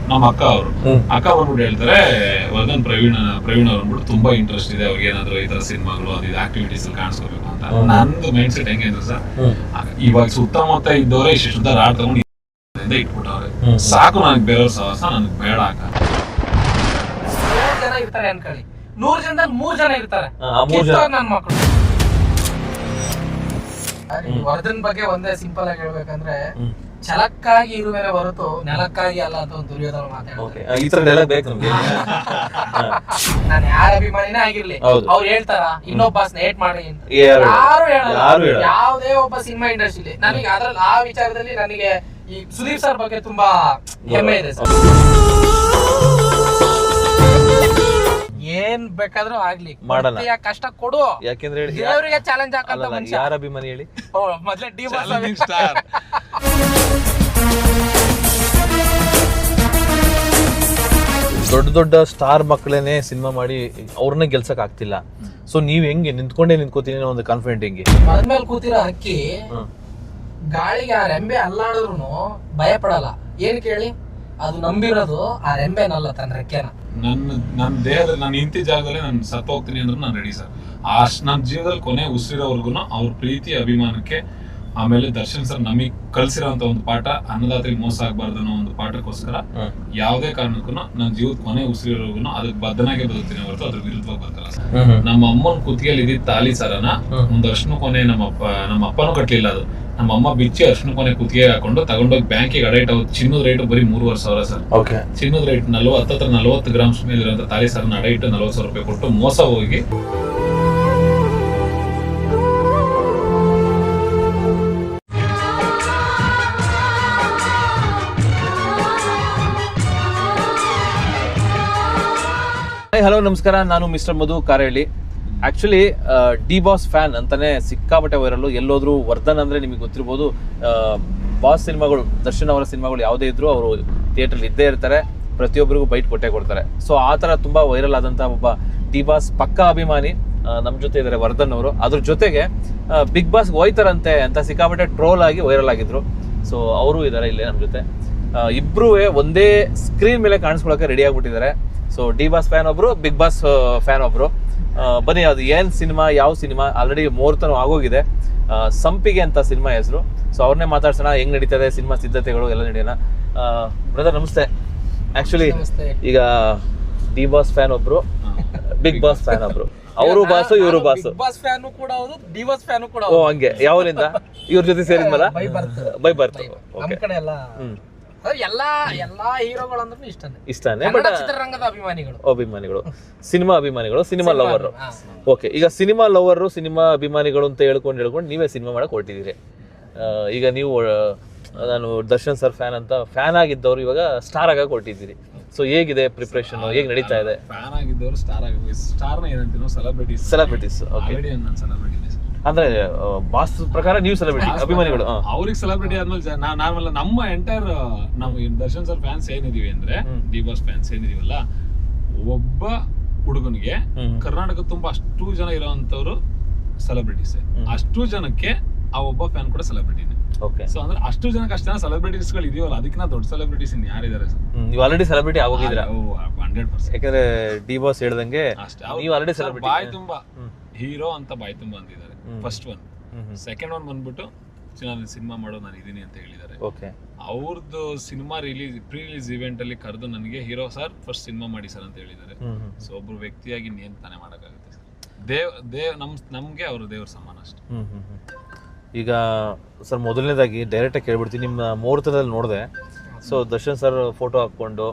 ನಮ್ಮ ಅಕ್ಕ ಬಂದ್ಬಿಟ್ಟು ಹೇಳ್ತಾರೆ ವರ್ಧನ್ ಪ್ರವೀಣ್ ಅವ್ರು ಅಂದ್ಬಿಟ್ಟು ತುಂಬಾ ಇಂಟ್ರೆಸ್ಟ್ ಇದೆ ಅವ್ರಿಗೆ ಏನಾದ್ರು ಈ ತರ ಸಿನಿಮಾಗಳು ಅದು ಆಕ್ಟಿವಿಟೀಸ್ ಕಾಣಿಸ್ಕೋಬೇಕು ಅಂತ. ನಂದು ಮೈಂಡ್ ಸೆಟ್ ಹೆಂಗೆ ಅಂದ್ರೆ ಸರ್, ಇವಾಗ ಸುತ್ತಮುತ್ತ ಇದ್ದವರೇ ಇಷ್ಟು ರಾಡ್ ತಗೊಂಡು ಇಟ್ಬಿಟ್ಟವ್ರೆ, ಸಾಕು ನನಗೆ ಬೇರೆಯವ್ರ ಸಹವಾಸ ನನಗೆ ಬೇಡ ಅಕ್ಕ. 100 ಜನ ಇರ್ತಾರೆ ಅನ್ಕೊಳ್ಳಿ, 100 ಜನದಲ್ಲಿ 3 ಜನ ಇರ್ತಾರೆ ನನ್ನ ಮಕ್ಕಳು. ವರ್ಧನ್ ಬಗ್ಗೆ ಒಂದೇ ಸಿಂಪಲ್ ಆಗಿ ಹೇಳ್ಬೇಕಂದ್ರೆ, ಛಲಕ್ಕಾಗಿ ಇರುವೆನೆ ಹೊರತು ನೆಲಕ್ಕಾಗಿ ಅಲ್ಲ ಅಂತ ಒಂದು ದುರ್ಯೋಧನ ಮಾತಾಡ್ತಾರೆ. ನಾನು ಯಾರ ಅಭಿಮಾನಿನೇ ಆಗಿರ್ಲಿ, ಅವ್ರು ಹೇಳ್ತಾರ ಇನ್ನೊಬ್ಬ ಸ್ನೇಟ್ ಮಾಡಿ ಅಂತ ಯಾರು ಹೇಳಲ್ಲ. ಯಾವುದೇ ಒಬ್ಬ ಸಿನಿಮಾ ಇಂಡಸ್ಟ್ರಿಲಿ ನನಗೆ ಅದ್ರಲ್ಲಿ ಆ ವಿಚಾರದಲ್ಲಿ ನನಗೆ ಈ ಸುದೀಪ್ ಸರ್ ಬಗ್ಗೆ ತುಂಬಾ ಹೆಮ್ಮೆ ಇದೆ ಸರ್. ಏನ್ ಬೇಕಾದ್ರೂ ಆಗ್ಲಿ ಮಾಡಲ್ಲ, ಕಷ್ಟ ಕೊಡು, ಯಾಕೆಂದ್ರೆ ದೇವರಿಗೆ ಚಾಲೆಂಜ್ ಹಾಕಂತ ಮನುಷ್ಯ. ಯಾರ ಅಭಿಮಾನಿ ಹೇಳಿ? ಮೊದಲೇ ಡಿ ಬಾಸ್ ಸ್ಟಾರ್. ದೊಡ್ಡ ಸ್ಟಾರ್ ಮಕ್ಕಳೇನೆ ಸಿನಿಮಾ ಮಾಡಿ ಅವ್ರನ್ನ ಗೆಲ್ಸಕ್ ಆಗ್ತಿಲ್ಲ. ಸೊ ನೀವ್ ಹೆಂಗೆ ನಿಂತ್ಕೋತೀನಿ ಒಂದು ಕಾನ್ಫಿಡೆಂಟ್ ಹೆಂಗೆ? ಮದ್ಮೇಲೆ ಕೂತಿರೋ ಹಕ್ಕಿ ಗಾಳಿಗೆ ಆ ರೆಂಬೆ ಅಲ್ಲಾಡಿದ್ರು ಭಯ ಪಡಲ್ಲ. ಏನ್ ಕೇಳಿ, ಅದು ನಂಬಿರೋದು ಆ ರೆಂಬೆನಲ್ಲ, ತನ್ನ ರೆಕ್ಕೆನ. ನನ್ನ ದೇಹದಲ್ಲಿ ನಾನು ಇಂತಿ ಜಾಗದಲ್ಲಿ ನಾನು ಸತ್ತು ಹೋಗ್ತೀನಿ ಅಂದ್ರೆ ನಾನು ರೆಡಿ ಸರ್. ನನ್ನ ಜೀವನದಲ್ಲಿ ಕೊನೆ ಉಸಿರೋವರೆಗೂ ಅವ್ರ ಪ್ರೀತಿ ಅಭಿಮಾನಕ್ಕೆ, ಆಮೇಲೆ ದರ್ಶನ್ ಸರ್ ನಮಗ್ ಕಲ್ಸಿರೋಂತ ಒಂದು ಪಾಠ, ಅನ್ನದಾತ್ರಿಗೆ ಮೋಸ ಆಗ್ಬಾರ್ದು ಅನ್ನೋ ಒಂದು ಪಾಠಕ್ಕೋಸ್ಕರ ಯಾವುದೇ ಕಾರಣಕ್ಕೂ ನನ್ನ ಜೀವದ ಕೊನೆ ಉಸಿರೋವರೆಗೂ ಅದಕ್ಕೆ ಬದ್ಧನಾಗೆ ಬದುಕ್ತೀನಿ ಹೊರತು ಅದ್ರ ವಿರುದ್ಧವಾಗಿ ಬದುಕಲ್ಲ ಸರ್. ನಮ್ಮ ಅಮ್ಮನ ಕುತ್ತಿಗೆಯಲ್ಲಿ ಇದ್ದಿದ್ದ ತಾಲಿ ಸರನ ಒಂದು ಅರ್ಶನ ಕೊನೆ ನಮ್ಮ ಅಪ್ಪನೂ ಕಟ್ಲಿಲ್ಲ. ಅದು ನಮ್ಮ ಅಮ್ಮ ಬಿಚ್ಚಿ ಅರ್ಶನ ಕೊನೆ ಕುತ್ತಿಗೆ ಹಾಕೊಂಡು ತಗೊಂಡೋಗಿ ಬ್ಯಾಂಕಿಗೆ ಅಡೈಟ್ ಆಗೋದು. ಚಿನ್ನದ ರೇಟ್ ಬರೀ 3,500 ಸರ್. ಚಿನ್ನದ ರೇಟ್ 40 ಗ್ರಾಮ್ಸ್ ಮೇಲೆ ಇರುವಂತ ತಾಲಿ ಸರನ ಅಡೈಟ್ 40,000 ರೂಪಾಯಿ ಕೊಟ್ಟು ಮೋಸ ಹೋಗಿ ಹಲೋ ನಮಸ್ಕಾರ, ನಾನು mister Madhu Karahalli. Actually D boss fan ಅಂತಾನೆ ಸಿಕ್ಕಾಪಟ್ಟೆ ವೈರಲ್ಲು. ಎಲ್ಲೋದ್ರು ವರ್ಧನ್ ಅಂದ್ರೆ ನಿಮಗೆ ಗೊತ್ತಿರ್ಬೋದು, ಬಾಸ್ ಸಿನಿಮಾಗಳು, ದರ್ಶನ್ ಅವರ ಸಿನಿಮಾಗಳು ಯಾವುದೇ ಇದ್ರು ಅವರು ಥಿಯೇಟರ್ ಇದ್ದೇ ಇರ್ತಾರೆ, ಪ್ರತಿಯೊಬ್ಬರಿಗೂ ಬೈಟ್ ಕೊಟ್ಟೆ ಕೊಡ್ತಾರೆ. ಸೊ ಆ ಥರ ತುಂಬ ವೈರಲ್ ಆದಂಥ ಒಬ್ಬ ಡಿ ಬಾಸ್ ಪಕ್ಕಾ ಅಭಿಮಾನಿ ನಮ್ಮ ಜೊತೆ ಇದ್ದಾರೆ ವರ್ಧನ್ ಅವರು. ಅದ್ರ ಜೊತೆಗೆ ಬಿಗ್ ಬಾಸ್ಗೆ ಹೋಯ್ತಾರಂತೆ ಅಂತ ಸಿಕ್ಕಾಪಟ್ಟೆ ಟ್ರೋಲ್ ಆಗಿ ವೈರಲ್ ಆಗಿದ್ರು. ಸೊ ಅವರು ಇದ್ದಾರೆ ಇಲ್ಲೇ ನಮ್ಮ ಜೊತೆ. ಇಬ್ಬರೂ ಒಂದೇ ಸ್ಕ್ರೀನ್ ಮೇಲೆ ಕಾಣಿಸ್ಕೊಳ್ಳೋಕೆ ರೆಡಿ ಆಗಿಬಿಟ್ಟಿದ್ದಾರೆ. ಸೊ ಡಿ ಬಾಸ್ ಫ್ಯಾನ್ ಒಬ್ರು, ಬಿಗ್ ಬಾಸ್ ಫ್ಯಾನ್ ಒಬ್ರು. ಬನ್ನಿ, ಅದು ಏನ್ ಸಿನಿಮಾ, ಯಾವ ಸಿನಿಮಾ, ಆಲ್ರೆಡಿ ಮುಹೂರ್ತನೂ ಆಗೋಗಿದೆ. ಸಂಪಿಗೆ ಅಂತ ಸಿನಿಮಾ ಹೆಸರು. ಸೊ ಅವ್ರನ್ನೇ ಮಾತಾಡ್ಸೋಣ, ಹೆಂಗ್ ನಡೀತದೆ ಸಿನಿಮಾ ಸಿದ್ಧತೆಗಳು ಎಲ್ಲ ನಡೆಯೋಣ. ಬ್ರದರ್ ನಮಸ್ತೆ. ಆಕ್ಚುಲಿ ಈಗ ಡಿ ಬಾಸ್ ಫ್ಯಾನ್ ಒಬ್ರು, ಬಿಗ್ ಬಾಸ್ ಫ್ಯಾನ್ ಒಬ್ರು. ಅವರು ಬಾಸು, ಇವರು ಬಾಸು. ಬಾಸ್ ಫ್ಯಾನು ಕೂಡ ಹೌದು, ಡಿ ಬಾಸ್ ಫ್ಯಾನು ಕೂಡ. ಓ ಹಂಗೆ. ಯಾವಲಿಂದ ಇವ್ರ ಜೊತೆ ಸೇರಿದ್ಮಲ್ಲ? ಬೈ ಬರ್ತ ನಮ್ಮ ಕಡೆ ಎಲ್ಲ ಎಲ್ಲಾ ಹೀರೋಗಳು ಅಂದ್ರೆ ಇಷ್ಟನೇ. ಬಟ್ ಚಿತ್ರರಂಗದ ಅಭಿಮಾನಿಗಳು, ಸಿನಿಮಾ ಅಭಿಮಾನಿಗಳು, ಸಿನಿಮಾ ಲವರ್. ಓಕೆ, ಈಗ ಸಿನಿಮಾ ಲವರ್, ಸಿನಿಮಾ ಅಭಿಮಾನಿಗಳು ಅಂತ ಹೇಳ್ಕೊಂಡು ನೀವೇ ಸಿನಿಮಾ ಮಾಡಕ್ ಹೊರಟಿದ್ದೀರಿ. ಈಗ ನೀವು, ನಾನು ದರ್ಶನ್ ಸರ್ ಫ್ಯಾನ್ ಅಂತ ಫ್ಯಾನ್ ಆಗಿದ್ದವ್ರು ಇವಾಗ ಸ್ಟಾರ್ ಆಗಕ್ಕೆ ಹೊರಟಿದ್ದೀರಿ. ಸೊ ಹೇಗಿದೆ ಪ್ರಿಪ್ರೇಷನ್, ಹೇಗೆ ನಡೀತಾ ಇದೆ? ಫ್ಯಾನ್ ಆಗಿದ್ದವರು ಸ್ಟಾರ್ನ ಏನಂತೀನೋ ಸೆಲೆಬ್ರಿಟೀಸ್. ಓಕೆ, ಅಂದ್ರೆ ಬಾಸ್ ಪ್ರಕಾರ ನೀವು ಸೆಲೆಬ್ರಿಟಿ, ಅಭಿಮಾನಿಗಳು ಅವ್ರಿಗೆ ಸೆಲೆಬ್ರಿಟಿ ಆದ್ಮೇಲೆ ನಾರ್ಮಲ್ ನಮ್ಮ ಎಂಟೈರ್ ನಾವು ದರ್ಶನ್ ಸರ್ ಫ್ಯಾನ್ಸ್ ಏನಿದೀವಿ ಅಂದ್ರೆ, ಡಿ ಬಾಸ್ ಫ್ಯಾನ್ಸ್ ಏನಿದೀವಲ್ಲ, ಒಬ್ಬ ಹುಡುಗನಿಗೆ ಕರ್ನಾಟಕ ತುಂಬಾ ಅಷ್ಟು ಜನ ಇರೋಂಥವ್ರು ಸೆಲೆಬ್ರಿಟೀಸ್. ಅಷ್ಟು ಜನಕ್ಕೆ ಆ ಒಬ್ಬ ಫ್ಯಾನ್ ಕೂಡ ಸೆಲೆಬ್ರಿಟಿನೇ. ಸೊ ಅಂದ್ರೆ ಅಷ್ಟು ಜನಕ್ಕೆ ಅಷ್ಟು ಜನ ಸೆಲೆಬ್ರಿಟೀಸ್ ಗಳು ಇದೆಯಲ್ಲ, ಅದಕ್ಕಿಂತ ದೊಡ್ಡ ಸೆಲೆಬ್ರಿಟೀಸ್ ಇನ್ ಯಾರಿದ್ದಾರೆ ಸರ್? ನೀವು ಆಲ್ರೆಡಿ ಸೆಲೆಬ್ರಿಟಿ ಆಗೋಗಿದ್ರ? 100%. ಯಾಕಂದ್ರೆ ಡಿ ಬಾಸ್ ಹೇಳ್ದಂಗೆ ನೀವು ಆಲ್ರೆಡಿ ಸೆಲೆಬ್ರಿಟಿ. ಬಾಯ್ ತುಂಬಾ ಹೀರೋ ಅಂತ ಬಾಯ್ ತುಂಬಾ ಅಂದಿದ್ದಾರೆ. First one. ಸೆಕೆಂಡ್ ಒನ್ ಬಂದ್ಬಿಟ್ಟು ನಾನು ಸಿನಿಮಾ ಮಾಡೋ ನಾನು ಇದೀನಿ ಅಂತ ಹೇಳಿದ್ದಾರೆ. ಅವ್ರದ್ದು ಸಿನಿಮಾ ಪ್ರೀ ರಿಲೀಸ್ ಇವೆಂಟ್ ಅಲ್ಲಿ ಕರೆದು ನನಗೆ ಹೀರೋ ಸರ್ ಫಸ್ಟ್ ಸಿನಿಮಾ ಮಾಡಿ ಸರ್ ಅಂತ ಹೇಳಿದ್ದಾರೆ. ಸೊ ಒಬ್ರು ವ್ಯಕ್ತಿಯಾಗಿ ಇನ್ನೇನ್ ತಾನೇ ಮಾಡಕ್ಕಾಗುತ್ತೆ ಸರ್? ನಮ್ಗೆ ಅವರು ದೇವ್ರ ಸಮಾನ ಅಷ್ಟೇ. ಈಗ ಸರ್ ಮೊದಲನೇದಾಗಿ ಡೈರೆಕ್ಟ್ ಆಗಿ ಕೇಳ್ಬಿಡ್ತೀನಿ, ನಿಮ್ಮ ಮುಹೂರ್ತದಲ್ಲಿ ನೋಡಿದೆ. ಸೊ ದರ್ಶನ್ ಸರ್ ಫೋಟೋ ಹಾಕೊಂಡು,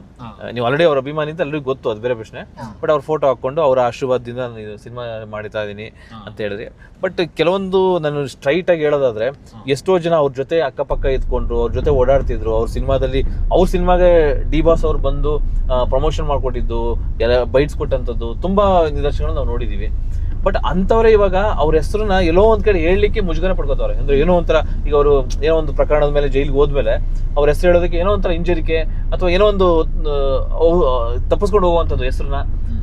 ನೀವು ಆಲ್ರೆಡಿ ಅವ್ರ ಅಭಿಮಾನಿ ಅಂತ ಎಲ್ಲರಿಗೂ ಗೊತ್ತು, ಅದು ಬೇರೆ ಪ್ರಶ್ನೆ. ಬಟ್ ಅವ್ರ ಫೋಟೋ ಹಾಕೊಂಡು ಅವರ ಆಶೀರ್ವಾದದಿಂದ ನಾನು ಸಿನಿಮಾ ಮಾಡ್ತಾ ಇದ್ದೀನಿ ಅಂತ ಹೇಳಿದ್ರಿ. ಬಟ್ ಕೆಲವೊಂದು ನಾನು ಸ್ಟ್ರೈಟ್ ಆಗಿ ಹೇಳೋದಾದ್ರೆ, ಎಷ್ಟೋ ಜನ ಅವ್ರ ಜೊತೆ ಅಕ್ಕಪಕ್ಕ ಇದ್ಕೊಂಡ್ರು, ಅವ್ರ ಜೊತೆ ಓಡಾಡ್ತಿದ್ರು. ಅವ್ರ ಸಿನಿಮಾಗೆ ಡಿ ಬಾಸ್ ಅವ್ರು ಬಂದು ಪ್ರಮೋಷನ್ ಮಾಡ್ಕೊಟ್ಟಿದ್ದು, ಎಲ್ಲ ಬೈಟ್ಸ್ ಕೊಟ್ಟಂಥದ್ದು ತುಂಬಾ ನಿದರ್ಶನಗಳು ನಾವು ನೋಡಿದೀವಿ. ಬಟ್ ಅಂತವ್ರೆ ಇವಾಗ ಅವ್ರ ಹೆಸರನ್ನ ಎಲ್ಲೋ ಒಂದ್ ಕಡೆ ಹೇಳಲಿಕ್ಕೆ ಮುಜುಗರ ಪಡ್ಕೋತಾರೆ. ಅಂದ್ರೆ ಏನೋ ಒಂಥರ, ಈಗ ಅವರು ಏನೋ ಒಂದು ಪ್ರಕರಣದ ಮೇಲೆ ಜೈಲಿಗೆ ಹೋದ್ಮೇಲೆ ಅವ್ರ ಹೆಸರು ಹೇಳೋದಕ್ಕೆ ಏನೋ ಒಂಥರ ಹಿಂಜರಿಕೆ ಅಥವಾ ಏನೋ ಒಂದು ತಪ್ಪಿಸ್ಕೊಂಡು ಹೋಗುವಂಥದ್ದು ಹೆಸರನ್ನ,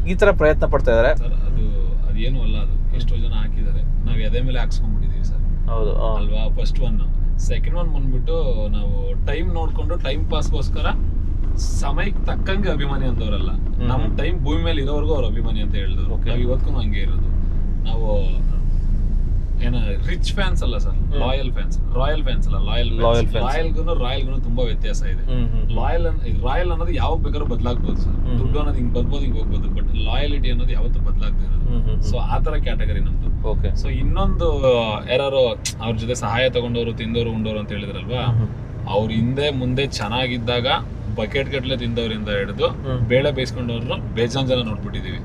ಈ ತರ ಪ್ರಯತ್ನ ಪಡ್ತಾ ಇದಾರೆ. ಅದೇನು ಅಲ್ಲ, ಅದು ಎಷ್ಟೋ ಜನ ಹಾಕಿದ್ದಾರೆ, ನಾವ್ ಎದೆ ಮೇಲೆ ಹಾಕ್ಸ್ಕೊಂಡ್ಬಿಟ್ಟಿದೀವಿ ಸರ್. ಹೌದು ಅಲ್ವಾ? First one. ಸೆಕೆಂಡ್ ಒನ್ ಬಂದ್ಬಿಟ್ಟು ನಾವು ಟೈಮ್ ನೋಡ್ಕೊಂಡು ಟೈಮ್ ಪಾಸ್ಗೋಸ್ಕರ ಸಮಯಕ್ಕೆ ತಕ್ಕಂಗೆ ಅಭಿಮಾನಿ ಅಂತವ್ರಲ್ಲ. ನಮ್ ಟೈಮ್ ಭೂಮಿ ಮೇಲೆ ಇರೋವರೆಗೂ ಅವ್ರ ಅಭಿಮಾನಿ ಅಂತ ಹೇಳಿದ್ರು. ನಾವ್ ಇವತ್ತು ಹಂಗೆ ಇರೋದು. ನಾವು ಏನ ರಿಚ್ ಫ್ಯಾನ್ಸ್ ಅಲ್ಲ ಸರ್, ರಾಯಲ್ ಫ್ಯಾನ್ಸ್ ಅಲ್ಲ, ರಾಯಲ್ಗೂ ತುಂಬಾ ವ್ಯತ್ಯಾಸ ಇದೆ. ರಾಯಲ್ ಅನ್ನೋದು ಯಾವಾಗ ಬೇಕಾದ್ರೂ ಬದಲಾಗ್ಬೋದು ಸರ್. ದುಡ್ಡು ಅನ್ನೋದು ಹಿಂಗ್ ಬರ್ಬೋದು, ಹಿಂಗ್ ಹೋಗ್ಬೋದು, ಬಟ್ ಲಾಯಲಿಟಿ ಅನ್ನೋದು ಯಾವತ್ತೂ ಬದಲಾಗದೇ ಇರೋದು. ಸೊ ಆ ತರ ಕ್ಯಾಟಗರಿ ನಮ್ದು. ಸೊ ಇನ್ನೊಂದು ಯಾರು ಅವ್ರ ಜೊತೆ ಸಹಾಯ ತಗೊಂಡವ್ರು, ತಿಂದವ್ರು, ಉಂಡವ್ರು ಅಂತ ಹೇಳಿದ್ರಲ್ವಾ, ಅವ್ರ ಹಿಂದೆ ಮುಂದೆ ಚೆನ್ನಾಗಿದ್ದಾಗ ಬಕೆಟ್ ಗಟ್ಲೆ ತಿಂದವ್ರಿಂದ ಹಿಡಿದು ಬೇಳೆ ಬೇಯಿಸ್ಕೊಂಡವ್ರನ್ನ ಬೇಜಾನ್ ಜನ ನೋಡ್ಬಿಟ್ಟಿದೀವಿ.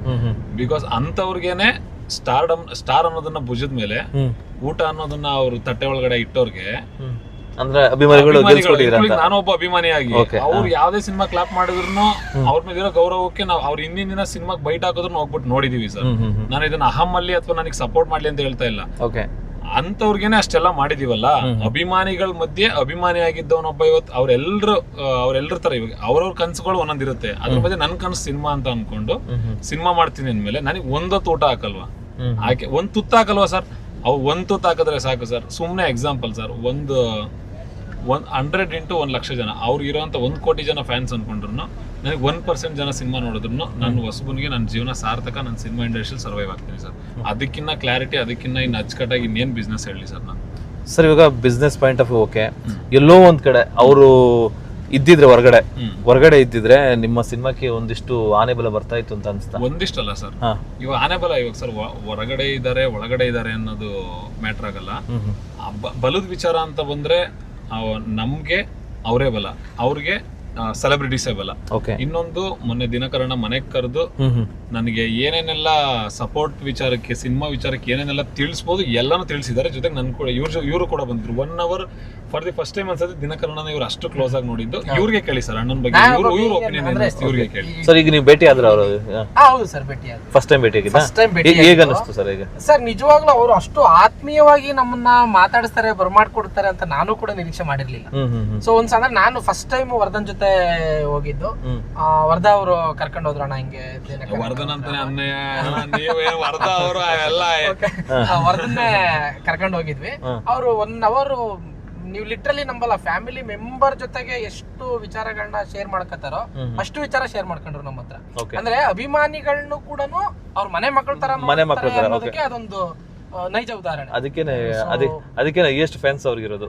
ಬಿಕಾಸ್ ಅಂತವ್ರಿಗೇನೆ ಸ್ಟಾರ್ ಅನ್ನೋದನ್ನ ಭುಜದ ಮೇಲೆ ಊಟ ಅನ್ನೋದನ್ನ ಅವ್ರು ತಟ್ಟೆ ಒಳಗಡೆ ಇಟ್ಟವ್ರಿಗೆ ಅಂದ್ರೆ ಅಭಿಮಾನಿಗಳು, ನಾನೊಬ್ಬ ಅಭಿಮಾನಿಯಾಗಿ ಅವ್ರು ಯಾವ್ದೇ ಸಿನಿಮಾ ಕ್ಲಾಪ್ ಮಾಡಿದ್ರು ಅವ್ರ ಮೇಲೆ ಇರೋ ಗೌರವಕ್ಕೆ ನಾವು ಅವ್ರ ಹಿಂದಿನ ದಿನ ಸಿನಿಮಾಗ್ ಬೈಟ್ ಹಾಕೋದ್ರು ಹೋಗ್ಬಿಟ್ಟು ನೋಡಿದೀವಿ ಸರ್. ನಾನು ಇದನ್ನ ಅಹಮ್ಮಲ್ಲಿ ಅಥವಾ ನನಗೆ ಸಪೋರ್ಟ್ ಮಾಡ್ಲಿ ಅಂತ ಹೇಳ್ತಾ ಇಲ್ಲ. ಅಂತವ್ರಿಗೇನೆ ಅಷ್ಟೆಲ್ಲ ಮಾಡಿದೀವಲ್ಲ. ಅಭಿಮಾನಿಗಳ ಮಧ್ಯೆ ಅಭಿಮಾನಿ ಆಗಿದ್ದವನೊಬ್ಬ ಇವತ್ತು ಅವ್ರೆಲ್ರ ತರ ಇವಾಗ ಅವ್ರವ್ರ ಕನ್ಸುಗಳು ಒಂದೊಂದಿರುತ್ತೆ. ಅದ್ರ ಮಧ್ಯೆ ನನ್ ಕನ್ಸು ಸಿನಿಮಾ ಅಂತ ಅನ್ಕೊಂಡು ಸಿನಿಮಾ ಮಾಡ್ತೀನಿ ಅಂದ್ಮೇಲೆ ನನಗೆ ಒಂದೊತ್ತು ಊಟ ಹಾಕಲ್ವಾ, ಆಕೆ ಒಂದ್ ತುತ್ತ ಹಾಕಲ್ವಾ ಸರ್? ಅವು ಒಂದ್ ತುತ್ತ ಹಾಕಿದ್ರೆ ಸಾಕು ಸರ್. ಸುಮ್ನೆ ಎಕ್ಸಾಂಪಲ್ ಸರ್, 100 into 1 ಲಕ್ಷ ಜನ ಅವ್ರಿಗಿರೋಂಥ 1 ಕೋಟಿ ಜನ ಫ್ಯಾನ್ಸ್ ಅನ್ಕೊಂಡ್ರು ನನಗೆ 1% ಜನ ಸಿನಿಮಾ ನೋಡಿದ್ರು ನನ್ನ ಹೊಸಬನಿಗೆ ನನ್ನ ಜೀವನ ಸಾರ್ಥಕ, ನನ್ನ ಸಿನಿಮಾ ಇಂಡಸ್ಟ್ರಿಯಲ್ಲಿ ಸರ್ವೈವ್ ಆಗ್ತೀನಿ ಸರ್. ಅದಕ್ಕಿನ್ನ ಕ್ಲಾರಿಟಿ, ಅದಕ್ಕಿನ್ನ ಇನ್ನು ಅಚ್ಚುಕಟ್ಟಾಗಿ ಇನ್ನೇನು ಬಿಸ್ನೆಸ್ ಹೇಳಿ ಸರ್ ನಾನು. ಸರ್ ಇವಾಗ business point of view okay, ಎಲ್ಲೋ ಒಂದ್ ಕಡೆ ಅವರು ಇದ್ದಿದ್ರೆ ಹೊರಗಡೆ ಇದ್ದಿದ್ರೆ ನಿಮ್ಮ ಸಿನಿಮಾಕ್ಕೆ ಒಂದಿಷ್ಟು ಆನೆ ಬಲ ಬರ್ತಾ ಇತ್ತು ಅಂತ ಅನ್ಸ್ತಾ? ಒಂದಿಷ್ಟಲ್ಲ ಸರ್, ಇವಾಗ ಆನೆ ಬಲ ಇವಾಗ ಸರ್ ಹೊರಗಡೆ ಇದ್ದಾರೆ ಒಳಗಡೆ ಇದ್ದಾರೆ ಅನ್ನೋದು ಮ್ಯಾಟ್ರ್ ಆಗಲ್ಲ. ಬಲದ ವಿಚಾರ ಅಂತ ಬಂದ್ರೆ ನಮ್ಗೆ ಅವರೇ ಬಲ, ಅವ್ರಿಗೆ ಸೆಲೆಬ್ರಿಟೀಸೇ ಬಲ. ಇನ್ನೊಂದು ಮೊನ್ನೆ ದಿನಕರಣ ಮನೆಗೆ ಕರೆದು ನನಗೆ ಏನೇನೆಲ್ಲ ಸಪೋರ್ಟ್ ವಿಚಾರಕ್ಕೆ, ಸಿನಿಮಾ ವಿಚಾರಕ್ಕೆ ಏನೇನೆಲ್ಲ ತಿಳಿಸ್ಬೋದು ಎಲ್ಲಾನು ತಿಳಿಸಿದ್ದಾರೆ. ಜೊತೆಗೆ ನನ್ ಕೂಡ ಇವರು ಕೂಡ ಬಂದ್ರು 1 hour for the first time ಅನ್ಸುತ್ತೆ ದಿನಕರಣ ಇವ್ರು ಅಷ್ಟು ಕ್ಲೋಸ್ ಆಗಿ ನೋಡಿದ್ದು. ಇವ್ರಿಗೆ ಕೇಳಿ ಸರ್ ಅಣ್ಣನ ಬಗ್ಗೆ, ಇವ್ರ ಒಪಿನಿಯನ್ ಇವ್ರಿಗೆ ಕೇಳಿ ಸರ್. ಈಗ ನೀವು ಭೇಟಿ ಆದ್ರೆ ಅವರು? ಹೌದು ಸರ್, ಭೇಟಿ ಆದ್ರು. ಫಸ್ಟ್ ಟೈಮ್ ಭೇಟಿ ಹೇಗೆ ಅನಿಸ್ತು ಸರ್? ಈಗ ಸರ್ ನಿಜವಾಗ್ಲೂ ಅವರು ಅಷ್ಟು ಆತ್ಮೀಯವಾಗಿ ನಮ್ಮನ್ನ ಮಾತಾಡಿಸ್ತಾರೆ, ಬರ್ಮಾಡ್ಕೊಡ್ತಾರೆ ಅಂತ ನಾನು ಕೂಡ ನಿರೀಕ್ಷೆ ಮಾಡಿರ್ಲಿಲ್ಲ. ಸೊ ಒಂದ್ಸಲ ನಾನು ಫಸ್ಟ್ ಟೈಮ್ ವರ್ಧನ್ ಜೊತೆ ಹೋಗಿದ್ದು, ವರ್ಧಾ ಅವರು ಕರ್ಕೊಂಡು ಹೋದ್ರು ಅಣ್ಣ ಹಿಂಗೆ ವರ್ಧನ್ ಅಂತಾನೆ ವರ್ಧಾ ಅವರು ವರ್ಧನ್ನೇ ಕರ್ಕೊಂಡು ಹೋಗಿದ್ವಿ. ಅವರು 1 hour ನೀವು ಲಿಟ್ರಲಿ ನಂಬಲ್ಲ, ಫ್ಯಾಮಿಲಿ ಮೆಂಬರ್ ಜೊತೆಗೆ ಎಷ್ಟು ವಿಚಾರಗಳನ್ನ ಶೇರ್ ಮಾಡ್ಕೊತಾರೋ ಅಷ್ಟು ವಿಚಾರ ಶೇರ್ ಮಾಡ್ಕೊಂಡ್ರು ನಮ್ಮ ಹತ್ರ. ಅಂದ್ರೆ ಅಭಿಮಾನಿಗಳನ್ನು ಕೂಡ ಅವ್ರ ಮನೆ ಮಕ್ಕಳ ತರ ಅನ್ನೋದಕ್ಕೆ ಅದೊಂದು ನೈಜ ಉದಾಹರಣೆ. ಅದಕ್ಕೆ ಎಷ್ಟು ಫ್ಯಾನ್ಸ್ ಅವ್ರಿಗಿರೋದು.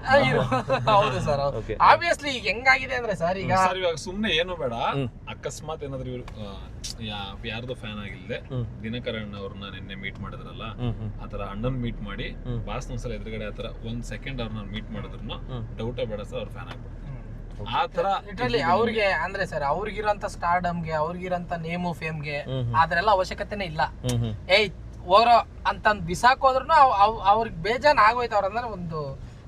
ಹೌದು ಸರ್, ಆಬ್ವಿಯಸ್ಲಿ ಈಗ ಹೆಂಗಾಗಿದೆ ಅಂದ್ರೆ ಸರ್, ಈಗ ಇವಾಗ ಸುಮ್ನೆ ಏನು ಬೇಡ, ಅಕಸ್ಮಾತ್ ಏನಾದ್ರು ಇವ್ರು ಯಾರ್ದು ಫ್ಯಾನ್ ಆಗಿಲ್ದೆ ದಿನಕರಣ್ಣ ಅವ್ರನ್ನ ನಿನ್ನೆ ಮೀಟ್ ಮಾಡಿದ್ರಲ್ಲ, ಆತರ ಅಣ್ಣನ್ ಮೀಟ್ ಮಾಡಿ ಬಾಸ್ ಒಂದ್ಸಲ ಎದುರುಗಡೆ ಆತರ 1 second ಅವ್ರನ್ನ ಮೀಟ್ ಮಾಡಿದ್ರು ಡೌಟೇ ಬೇಡ ಸರ್, ಅವ್ರ ಫ್ಯಾನ್ ಆಗ್ಬಿಡ್ತಾರೆ. ಆ ತರ ಲಿಟ್ರಲಿ ಅವ್ರಿಗೆ ಅಂದ್ರೆ ಸರ್ ಅವ್ರಿಗಿರೋಂತ ಸ್ಟಾರ್ಡಮ್ಗೆ, ಅವ್ರಿಗಿರೋಂತ ನೇಮು ಫೇಮ್ಗೆ ಅದರೆಲ್ಲ ಅವಶ್ಯಕತೆನೇ ಇಲ್ಲ. ಹೋಗ್ರೋ ಅಂತ ಬಿಸಾಕೋದ್ರು ಅವ್ರಿಗೆ ಬೇಜಾನ್ ಆಗೋಯ್ತು. ಅವ್ರಂದ್ರೆ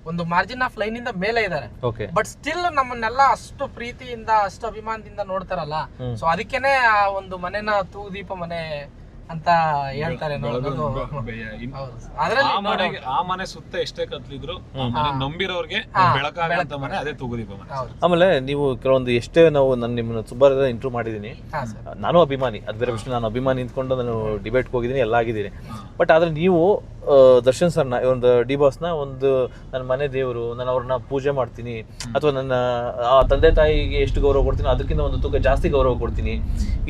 ಒಂದು ಮಾರ್ಜಿನ್ ಆಫ್ ಲೈನ್ ಇಂದ ಮೇಲೆ ಇದಾರೆ. ಬಟ್ ಸ್ಟಿಲ್ ನಮ್ಮನ್ನೆಲ್ಲ ಅಷ್ಟು ಪ್ರೀತಿಯಿಂದ ಅಷ್ಟು ಅಭಿಮಾನದಿಂದ ನೋಡ್ತಾರಲ್ಲ. ಸೊ ಅದಕ್ಕೇನೆ ಆ ಒಂದು ಮನೆನ ತೂದೀಪ ಮನೆ ಅಂತ ಹೇಳ್ತಾರೆ. ಆ ಮನೆ ಸುತ್ತ ಎಷ್ಟೇ ಕತ್ಲಿದ್ರು ನಂಬಿರೋರ್ಗೆ ಬೆಳಕಾಗಂತ ಮನೆ ಅದೇ ತೂಗುದೀಪ ಮನೆ. ಆಮೇಲೆ ನೀವು ಕೆಲವೊಂದು ಎಷ್ಟೇ ನಾವು ನಿಮ್ಮನ್ನ ಸುಮಾರು ಇಂಟರ್ವ್ಯೂ ಮಾಡಿದೀನಿ, ನಾನು ಅಭಿಮಾನಿ, ಅದ್ ಬೇರೆ ವಿಷಯ. ನಾನು ಅಭಿಮಾನಿ ನಿಂತ್ಕೊಂಡು ನಾನು ಡಿಬೇಟ್ಗೆ ಹೋಗಿದ್ದೀನಿ, ಎಲ್ಲ ಆಗಿದ್ದೀನಿ. ಬಟ್ ಆದ್ರೆ ನೀವು ದರ್ಶನ್ ಸರ್ನ ಒಂದು ಡಿ ಬಾಸ್ನ ಒಂದು ನನ್ನ ಮನೆ ದೇವರು, ನಾನು ಅವ್ರನ್ನ ಪೂಜೆ ಮಾಡ್ತೀನಿ, ಅಥವಾ ನನ್ನ ತಂದೆ ತಾಯಿಗೆ ಎಷ್ಟು ಗೌರವ ಕೊಡ್ತೀನಿ ಅದಕ್ಕಿಂತ ಒಂದು ತೂಕ ಜಾಸ್ತಿ ಗೌರವ ಕೊಡ್ತೀನಿ,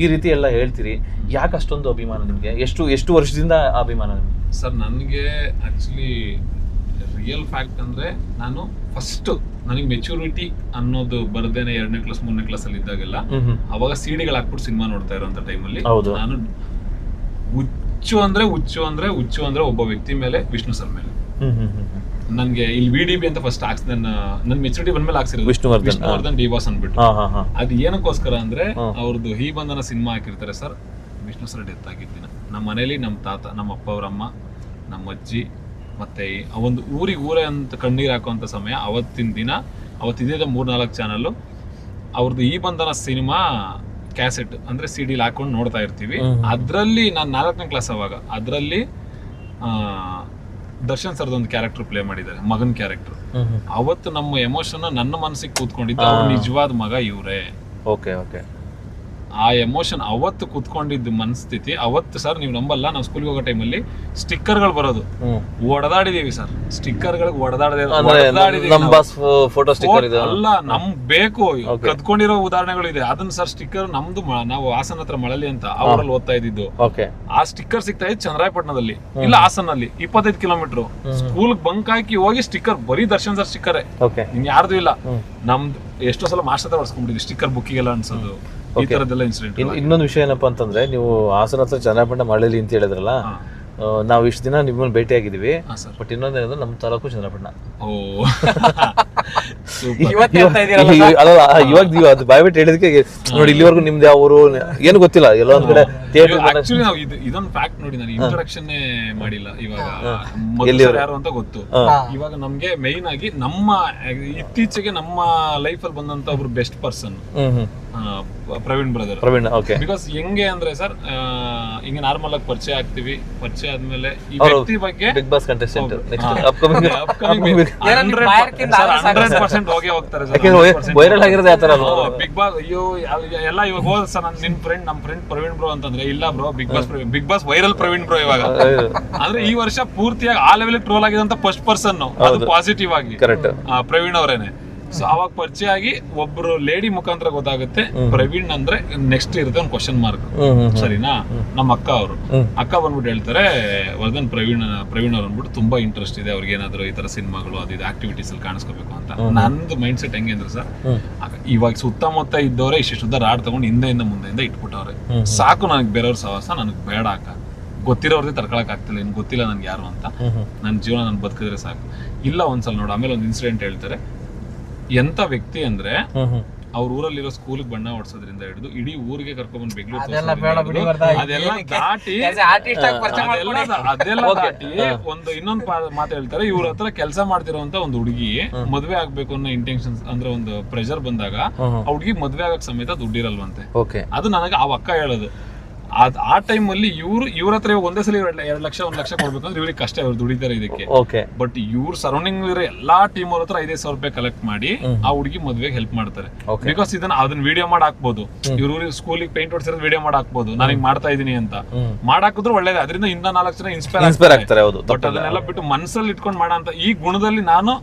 ಈ ರೀತಿ ಎಲ್ಲ ಹೇಳ್ತೀರಿ. ಯಾಕೆ ಅಷ್ಟೊಂದು ಅಭಿಮಾನ ನಿಮ್ಗೆ? ಎಷ್ಟು ವರ್ಷದಿಂದ ಅಭಿಮಾನ ನಿಮ್ಗೆ? ಸರ್ ನನಗೆ ಆಕ್ಚುಲಿ ರಿಯಲ್ ಫ್ಯಾಕ್ಟ್ ಅಂದ್ರೆ, ನಾನು ಫಸ್ಟ್ ನನಗೆ ಮೆಚುರಿಟಿ ಅನ್ನೋದು ಬರ್ದೇನೆ 2ನೇ ಕ್ಲಾಸ್ 3ನೇ ಕ್ಲಾಸ್ ಅಲ್ಲಿ ಇದ್ದಾಗೆಲ್ಲ ಅವಾಗ ಸಿಡಿಗಳು ಹಾಕ್ಬಿಟ್ಟು ಸಿನಿಮಾ ನೋಡ್ತಾ ಇರೋಂಥ ಟೈಮಲ್ಲಿ ನಾನು ಹುಚ್ಚು ಅಂದ್ರೆ ಒಬ್ಬ ವ್ಯಕ್ತಿ ಮೇಲೆ, ವಿಷ್ಣು ಸರ್ ಮೇಲೆ. ನನ್ಗೆ ಇಲ್ಲಿ VDB ಅಂತ ಫಸ್ಟ್ ನನ್ ಮೆಚುರಿಟಿ ಬಂದ್ಮೇಲೆ ಹಾಕ್ಸಿರೋದು ವಿಷ್ಣುವರ್ಧನ್ ಡಿ ಬಾಸ್ ಅಂದ್ಬಿಟ್ಟು. ಅದ್ ಏನಕ್ಕೋಸ್ಕರ ಅಂದ್ರೆ ಅವ್ರದ್ದು ಈ ಬಂಧನ ಸಿನಿಮಾ ಹಾಕಿರ್ತಾರೆ ಸರ್. ವಿಷ್ಣು ಸರ್ ಡೆತ್ ಆಗಿದ್ದಿನ ನಮ್ಮ ಮನೇಲಿ ನಮ್ಮ ತಾತ, ನಮ್ಮ ಅಪ್ಪ ಅವರಮ್ಮ, ನಮ್ಮ ಅಜ್ಜಿ, ಮತ್ತೆ ಒಂದು ಊರೇ ಅಂತ ಕಣ್ಣೀರ್ ಹಾಕುವಂತ ಸಮಯ. ಅವತ್ತಿದ್ದ 3-4 ಚಾನಲ್ ಅವ್ರದ್ದು ಈ ಬಂಧನ ಸಿನಿಮಾ ಕ್ಯಾಸೆಟ್ ಅಂದ್ರೆ CD ಹಾಕೊಂಡು ನೋಡ್ತಾ ಇರ್ತೀವಿ. ಅದ್ರಲ್ಲಿ ನಾನು 4ನೇ ಕ್ಲಾಸ್ ಅವಾಗ, ಅದ್ರಲ್ಲಿ ದರ್ಶನ್ ಸರ್ದ ಒಂದು ಕ್ಯಾರೆಕ್ಟರ್ ಪ್ಲೇ ಮಾಡಿದ್ದಾರೆ, ಮಗನ್ ಕ್ಯಾರೆಕ್ಟರ್. ಅವತ್ತು ನಮ್ಮ ಎಮೋಷನ್ ನನ್ನ ಮನಸ್ಸಿಗೆ ಕೂತ್ಕೊಂಡಿದ್ದು, ಅವ್ರ ನಿಜವಾದ ಮಗ ಇವ್ರೆ. ಆ ಎಮೋಷನ್ ಅವತ್ತು ಕುತ್ಕೊಂಡಿದ್ದು ಮನಸ್ಥಿತಿ ಅವತ್ತು ಸರ್ ನೀವು ನಂಬಲ್ಲ. ನಾವು ಸ್ಕೂಲ್ಗೆ ಹೋಗೋ ಟೈಮಲ್ಲಿ ಸ್ಟಿಕ್ಕರ್ಗಳು ಬರೋದು ಒಡೆದಾಡಿದೀವಿ ಸರ್. ಸ್ಟಿಕ್ಕರ್ಗಳಿಗೆ ಫೋಟೋ ಸ್ಟಿಕ್ಕರ್ ಇದೆ ಅಲ್ಲ ನಮ್ ಬೇಕು ಕದ್ಕೊಂಡಿರೋ ಉದಾಹರಣೆಗಳು ಇದೆ. ಅದನ್ನ ಸರ್ ಸ್ಟಿಕ್ಕರ್ ನಮ್ದು ನಾವು ಹಾಸನ ಹತ್ರ ಮಳಲಿ ಅಂತ ಅವರಲ್ಲಿ ಓದ್ತಾ ಇದ್ದಿದ್ದು. ಆ ಸ್ಟಿಕ್ಕರ್ ಸಿಗ್ತಾ ಇದ್ದು ಚಂದ್ರಾಯಪಟ್ಟಣದಲ್ಲಿ ಇಲ್ಲ ಹಾಸನಲ್ಲಿ 25 ಕಿಲೋಮೀಟರ್. ಸ್ಕೂಲ್ ಬಂಕ್ ಹಾಕಿ ಹೋಗಿ ಸ್ಟಿಕ್ಕರ್ ಬರೀ ದರ್ಶನ್ ಸರ್ ಸ್ಟಿಕ್ಕರ್ ಇನ್ ಯಾರ್ದು ಇಲ್ಲ. ನಮ್ದು ಎಷ್ಟೋ ಸಲ ಮಾಸ್ಟರ್ ಹತ್ರ ಹೊಡ್ಸ್ಕೊಂಡ್ಬಿಟ್ಟಿದ್ವಿ ಸ್ಟಿಕ್ಕರ್ ಬುಕ್ಕಿಗೆಲ್ಲ ಅನ್ಸೋದು. ಈ ತರದೆಲ್ಲ ಇನ್ಸಿಡೆಂಟ್. ಇನ್ನೊಂದು ವಿಷಯ ಏನಪ್ಪಾ ಅಂತಂದ್ರೆ ನೀವು ಹಾಸನ ಹತ್ರ ಚಂದ್ರಾಯಪಟ್ಟಣ ಮಳಲಿ ಅಂತ ಹೇಳಿದ್ರಲ್ಲ, ನಾವು ಇಷ್ಟು ದಿನ ನಿಮ್ಮನ್ನ ಭೇಟಿ ಆಗಿದ್ದೀವಿ. ಬಟ್ ಇನ್ನೊಂದೇನಂದ್ರೆ ನಮ್ಮ ತಾಲೂಕು ಚಂದ್ರಾಯಪಟ್ಟಣ. ಇವಾಗ ನೀವು ಅದು ಬಾಯ್ಬಿಟ್ಟು ಹೇಳಿದಕ್ಕೆ ನೋಡಿ ಇಲ್ಲಿವರೆಗೂ ನಿಮ್ದು ಯಾವ ಊರು ಏನು ಗೊತ್ತಿಲ್ಲ. ಎಲ್ಲ ಒಂದ್ ಕಡೆ ಆಕ್ಚುಲಿ ನಾವು ಇದೊಂದು ಫ್ಯಾಕ್ಟ್ ನೋಡಿ ನಾನು ಇಂಟ್ರೊಡಕ್ಷನ್ ಮಾಡಿಲ್ಲ. ಇವಾಗ ಯಾರು ಅಂತ ಗೊತ್ತು. ಇವಾಗ ನಮ್ಗೆ ಮೇನ್ ಆಗಿ ನಮ್ಮ ಇತ್ತೀಚೆಗೆ ನಮ್ಮ ಲೈಫ್ ಅಲ್ಲಿ ಬಂದಂತ ಒಬ್ರು best person Praveen brother. Because ಹೆಂಗೆ ಅಂದ್ರೆ ಸರ್ ಹಿಂಗೆ ನಾರ್ಮಲ್ ಆಗಿ ಪರಿಚಯ ಆಗ್ತೀವಿ. ಪರಿಚಯ ಆದ್ಮೇಲೆ ಈ ವ್ಯಕ್ತಿ ಬಗ್ಗೆ ಬಿಗ್ ಬಾಸ್ ಕಂಟೆಸ್ಟೆಂಟ್ ಅಪ್ಕಮಿಂಗ್ 100% ಹೋಗೇ ಹೋಗ್ತಾರೆ ವೈರಲ್ ಆಗಿರೋದು ಯಾವ ತರ ಬಿಗ್ ಬಾಸ್. ಅಯ್ಯೋ ಎಲ್ಲ ಇವಾಗ ಹೋದ ಸರ್ ನಮ್ ಫ್ರೆಂಡ್ ಪ್ರವೀಣ್ ಬ್ರೋ ಅಂತಂದ್ರೆ ಇಲ್ಲ bro Bigg Boss viral Praveen bro ಇವಾಗ ಅಂದ್ರೆ ಈ ವರ್ಷ ಪೂರ್ತಿಯಾಗಿ ಆ ಲೆವೆಲ್ ಟ್ರೋಲ್ ಆಗಿದಂತ ಫಸ್ಟ್ ಪರ್ಸನ್ ಅದು ಪಾಸಿಟಿವ್ ಆಗಿ ಪ್ರವೀಣ್ ಅವರೇನೆ. ಸೊ ಅವಾಗ ಪರಿಚಯ ಆಗಿ ಒಬ್ರು ಲೇಡಿ ಮುಖಾಂತರ ಗೊತ್ತಾಗುತ್ತೆ ಪ್ರವೀಣ್ ಅಂದ್ರೆ ನೆಕ್ಸ್ಟ್ ಇರುತ್ತೆ ಒಂದು ಕ್ವಶನ್ ಮಾರ್ಕ್. ಸರಿನಾ? ನಮ್ಮ ಅಕ್ಕ ಬಂದ್ಬಿಟ್ಟು ಹೇಳ್ತಾರೆ ವರ್ಧನ್ ಪ್ರವೀಣ್ ಅವ್ರು ಅಂದ್ಬಿಟ್ಟು ತುಂಬಾ ಇಂಟ್ರೆಸ್ಟ್ ಇದೆ ಅವ್ರಿಗೆ ಏನಾದ್ರು ಈ ತರ ಸಿನಿಮಾಗಳು ಅದು ಇದು ಆಕ್ಟಿವಿಟೀಸ್ ಅಲ್ಲಿ ಕಾಣಿಸ್ಕೋಬೇಕು ಅಂತ. ನಂದು ಮೈಂಡ್ ಸೆಟ್ ಹೆಂಗೆ ಅಂದ್ರೆ ಸರ್ ಇವಾಗ ಸುತ್ತಮುತ್ತ ಇದ್ದವರೇ ಇಷ್ಟುದ್ದ ರಾಡ್ ತಗೊಂಡು ಹಿಂದೆಯಿಂದ ಮುಂದೆಯಿಂದ ಇಟ್ಬಿಟ್ಟವ್ರೆ. ಸಾಕು ನನಗೆ ಬೇರೆಯವ್ರ ಸಹವಾಸ ನನಗೆ ಬೇಡ ಅಕ್ಕ. ಗೊತ್ತಿರೋರ್ದೇ ತಡ್ಕೊಳಕ್ ಆಗ್ತಿಲ್ಲ, ಇನ್ ಗೊತ್ತಿಲ್ಲ ನನ್ಗೆ ಯಾರು ಅಂತ. ನನ್ನ ಜೀವನ ನಾನು ಬದುಕಿದ್ರೆ ಸಾಕು. ಇಲ್ಲ ಒಂದ್ಸಲ ನೋಡು. ಆಮೇಲೆ ಒಂದು ಇನ್ಸಿಡೆಂಟ್ ಹೇಳ್ತಾರೆ. ಎಂತ ವ್ಯಕ್ತಿ ಅಂದ್ರೆ ಅವ್ರ ಊರಲ್ಲಿರೋ ಸ್ಕೂಲ್ ಬಣ್ಣ ಹೊಡ್ಸೋದ್ರಿಂದ ಹಿಡಿದು ಇಡೀ ಊರಿಗೆ ಕರ್ಕೊಂಡ್ಬಂದು ಬೆಂಗಳೂರು ಅದೆಲ್ಲ ದಾಟಿ ಒಂದು ಇನ್ನೊಂದು ಮಾತು ಹೇಳ್ತಾರೆ. ಇವ್ರ ಹತ್ರ ಕೆಲಸ ಮಾಡ್ತಿರೋಂತ ಒಂದು ಹುಡುಗಿ ಮದ್ವೆ ಆಗ್ಬೇಕು ಅನ್ನೋ ಇಂಟೆನ್ಷನ್ ಅಂದ್ರೆ ಒಂದು ಪ್ರೆಷರ್ ಬಂದಾಗ ಆ ಹುಡುಗಿ ಮದ್ವೆ ಆಗಕ್ ಸಮೇತ ದುಡ್ಡಿರಲ್ವಂತೆ. ಅದು ನನಗೆ ಆ ಅಕ್ಕ ಹೇಳೋದು. ಆ ಟೈಮ್ ಅಲ್ಲಿ ಇವ್ರ ಹತ್ರ ಒಂದೇ ಸಲ 2 ಲಕ್ಷ 1 ಲಕ್ಷ ಕೊಡ್ಬೇಕಂದ್ರೆ ಇವ್ರಿಗೆ ಕಷ್ಟ. ಇವ್ರು ದುಡಿತಾರೆ ಇದಕ್ಕೆ. ಬಟ್ ಇವ್ರ ಸರೌಂಡಿಂಗ್ ಇರೋ ಎಲ್ಲಾ ಟೀಮ್ ಅವ್ರ ಹತ್ರ 5,000 ರೂಪಾಯಿ ಕಲೆಕ್ಟ್ ಮಾಡಿ ಆ ಹುಡುಗಿ ಮದ್ವೆಗೆ ಹೆಲ್ಪ್ ಮಾಡ್ತಾರೆ. ಬಿಕಾಸ್ ಅದನ್ನ ವಿಡಿಯೋ ಮಾಡಾಕ್ಬೋದು. ಇವ್ರ ಸ್ಕೂಲಿಗೆ ಪೇಂಟ್ ಹೊಡ್ಸಿರೋದು ವಿಡಿಯೋ ಮಾಡಾಕ್ಬೋದು. ನಾನು ಹಿಂಗ್ ಮಾಡ್ತಾ ಇದೀನಿ ಅಂತ ಮಾಡಾಕಿದ್ರು ಒಳ್ಳೇದೇ. ಅದರಿಂದ ಇಂದ 4 ಜನ ಇನ್ಸ್ಪೈರ್ ಆಗ್ತಾರೆ. ಬಟ್ ಅದನ್ನೆಲ್ಲ ಬಿಟ್ಟು ಮನಸ್ಸಲ್ಲಿ ಇಟ್ಕೊಂಡು ಮಾಡೋ ಅಂತ ಈ ಗುಣದಲ್ಲಿ ನಾನು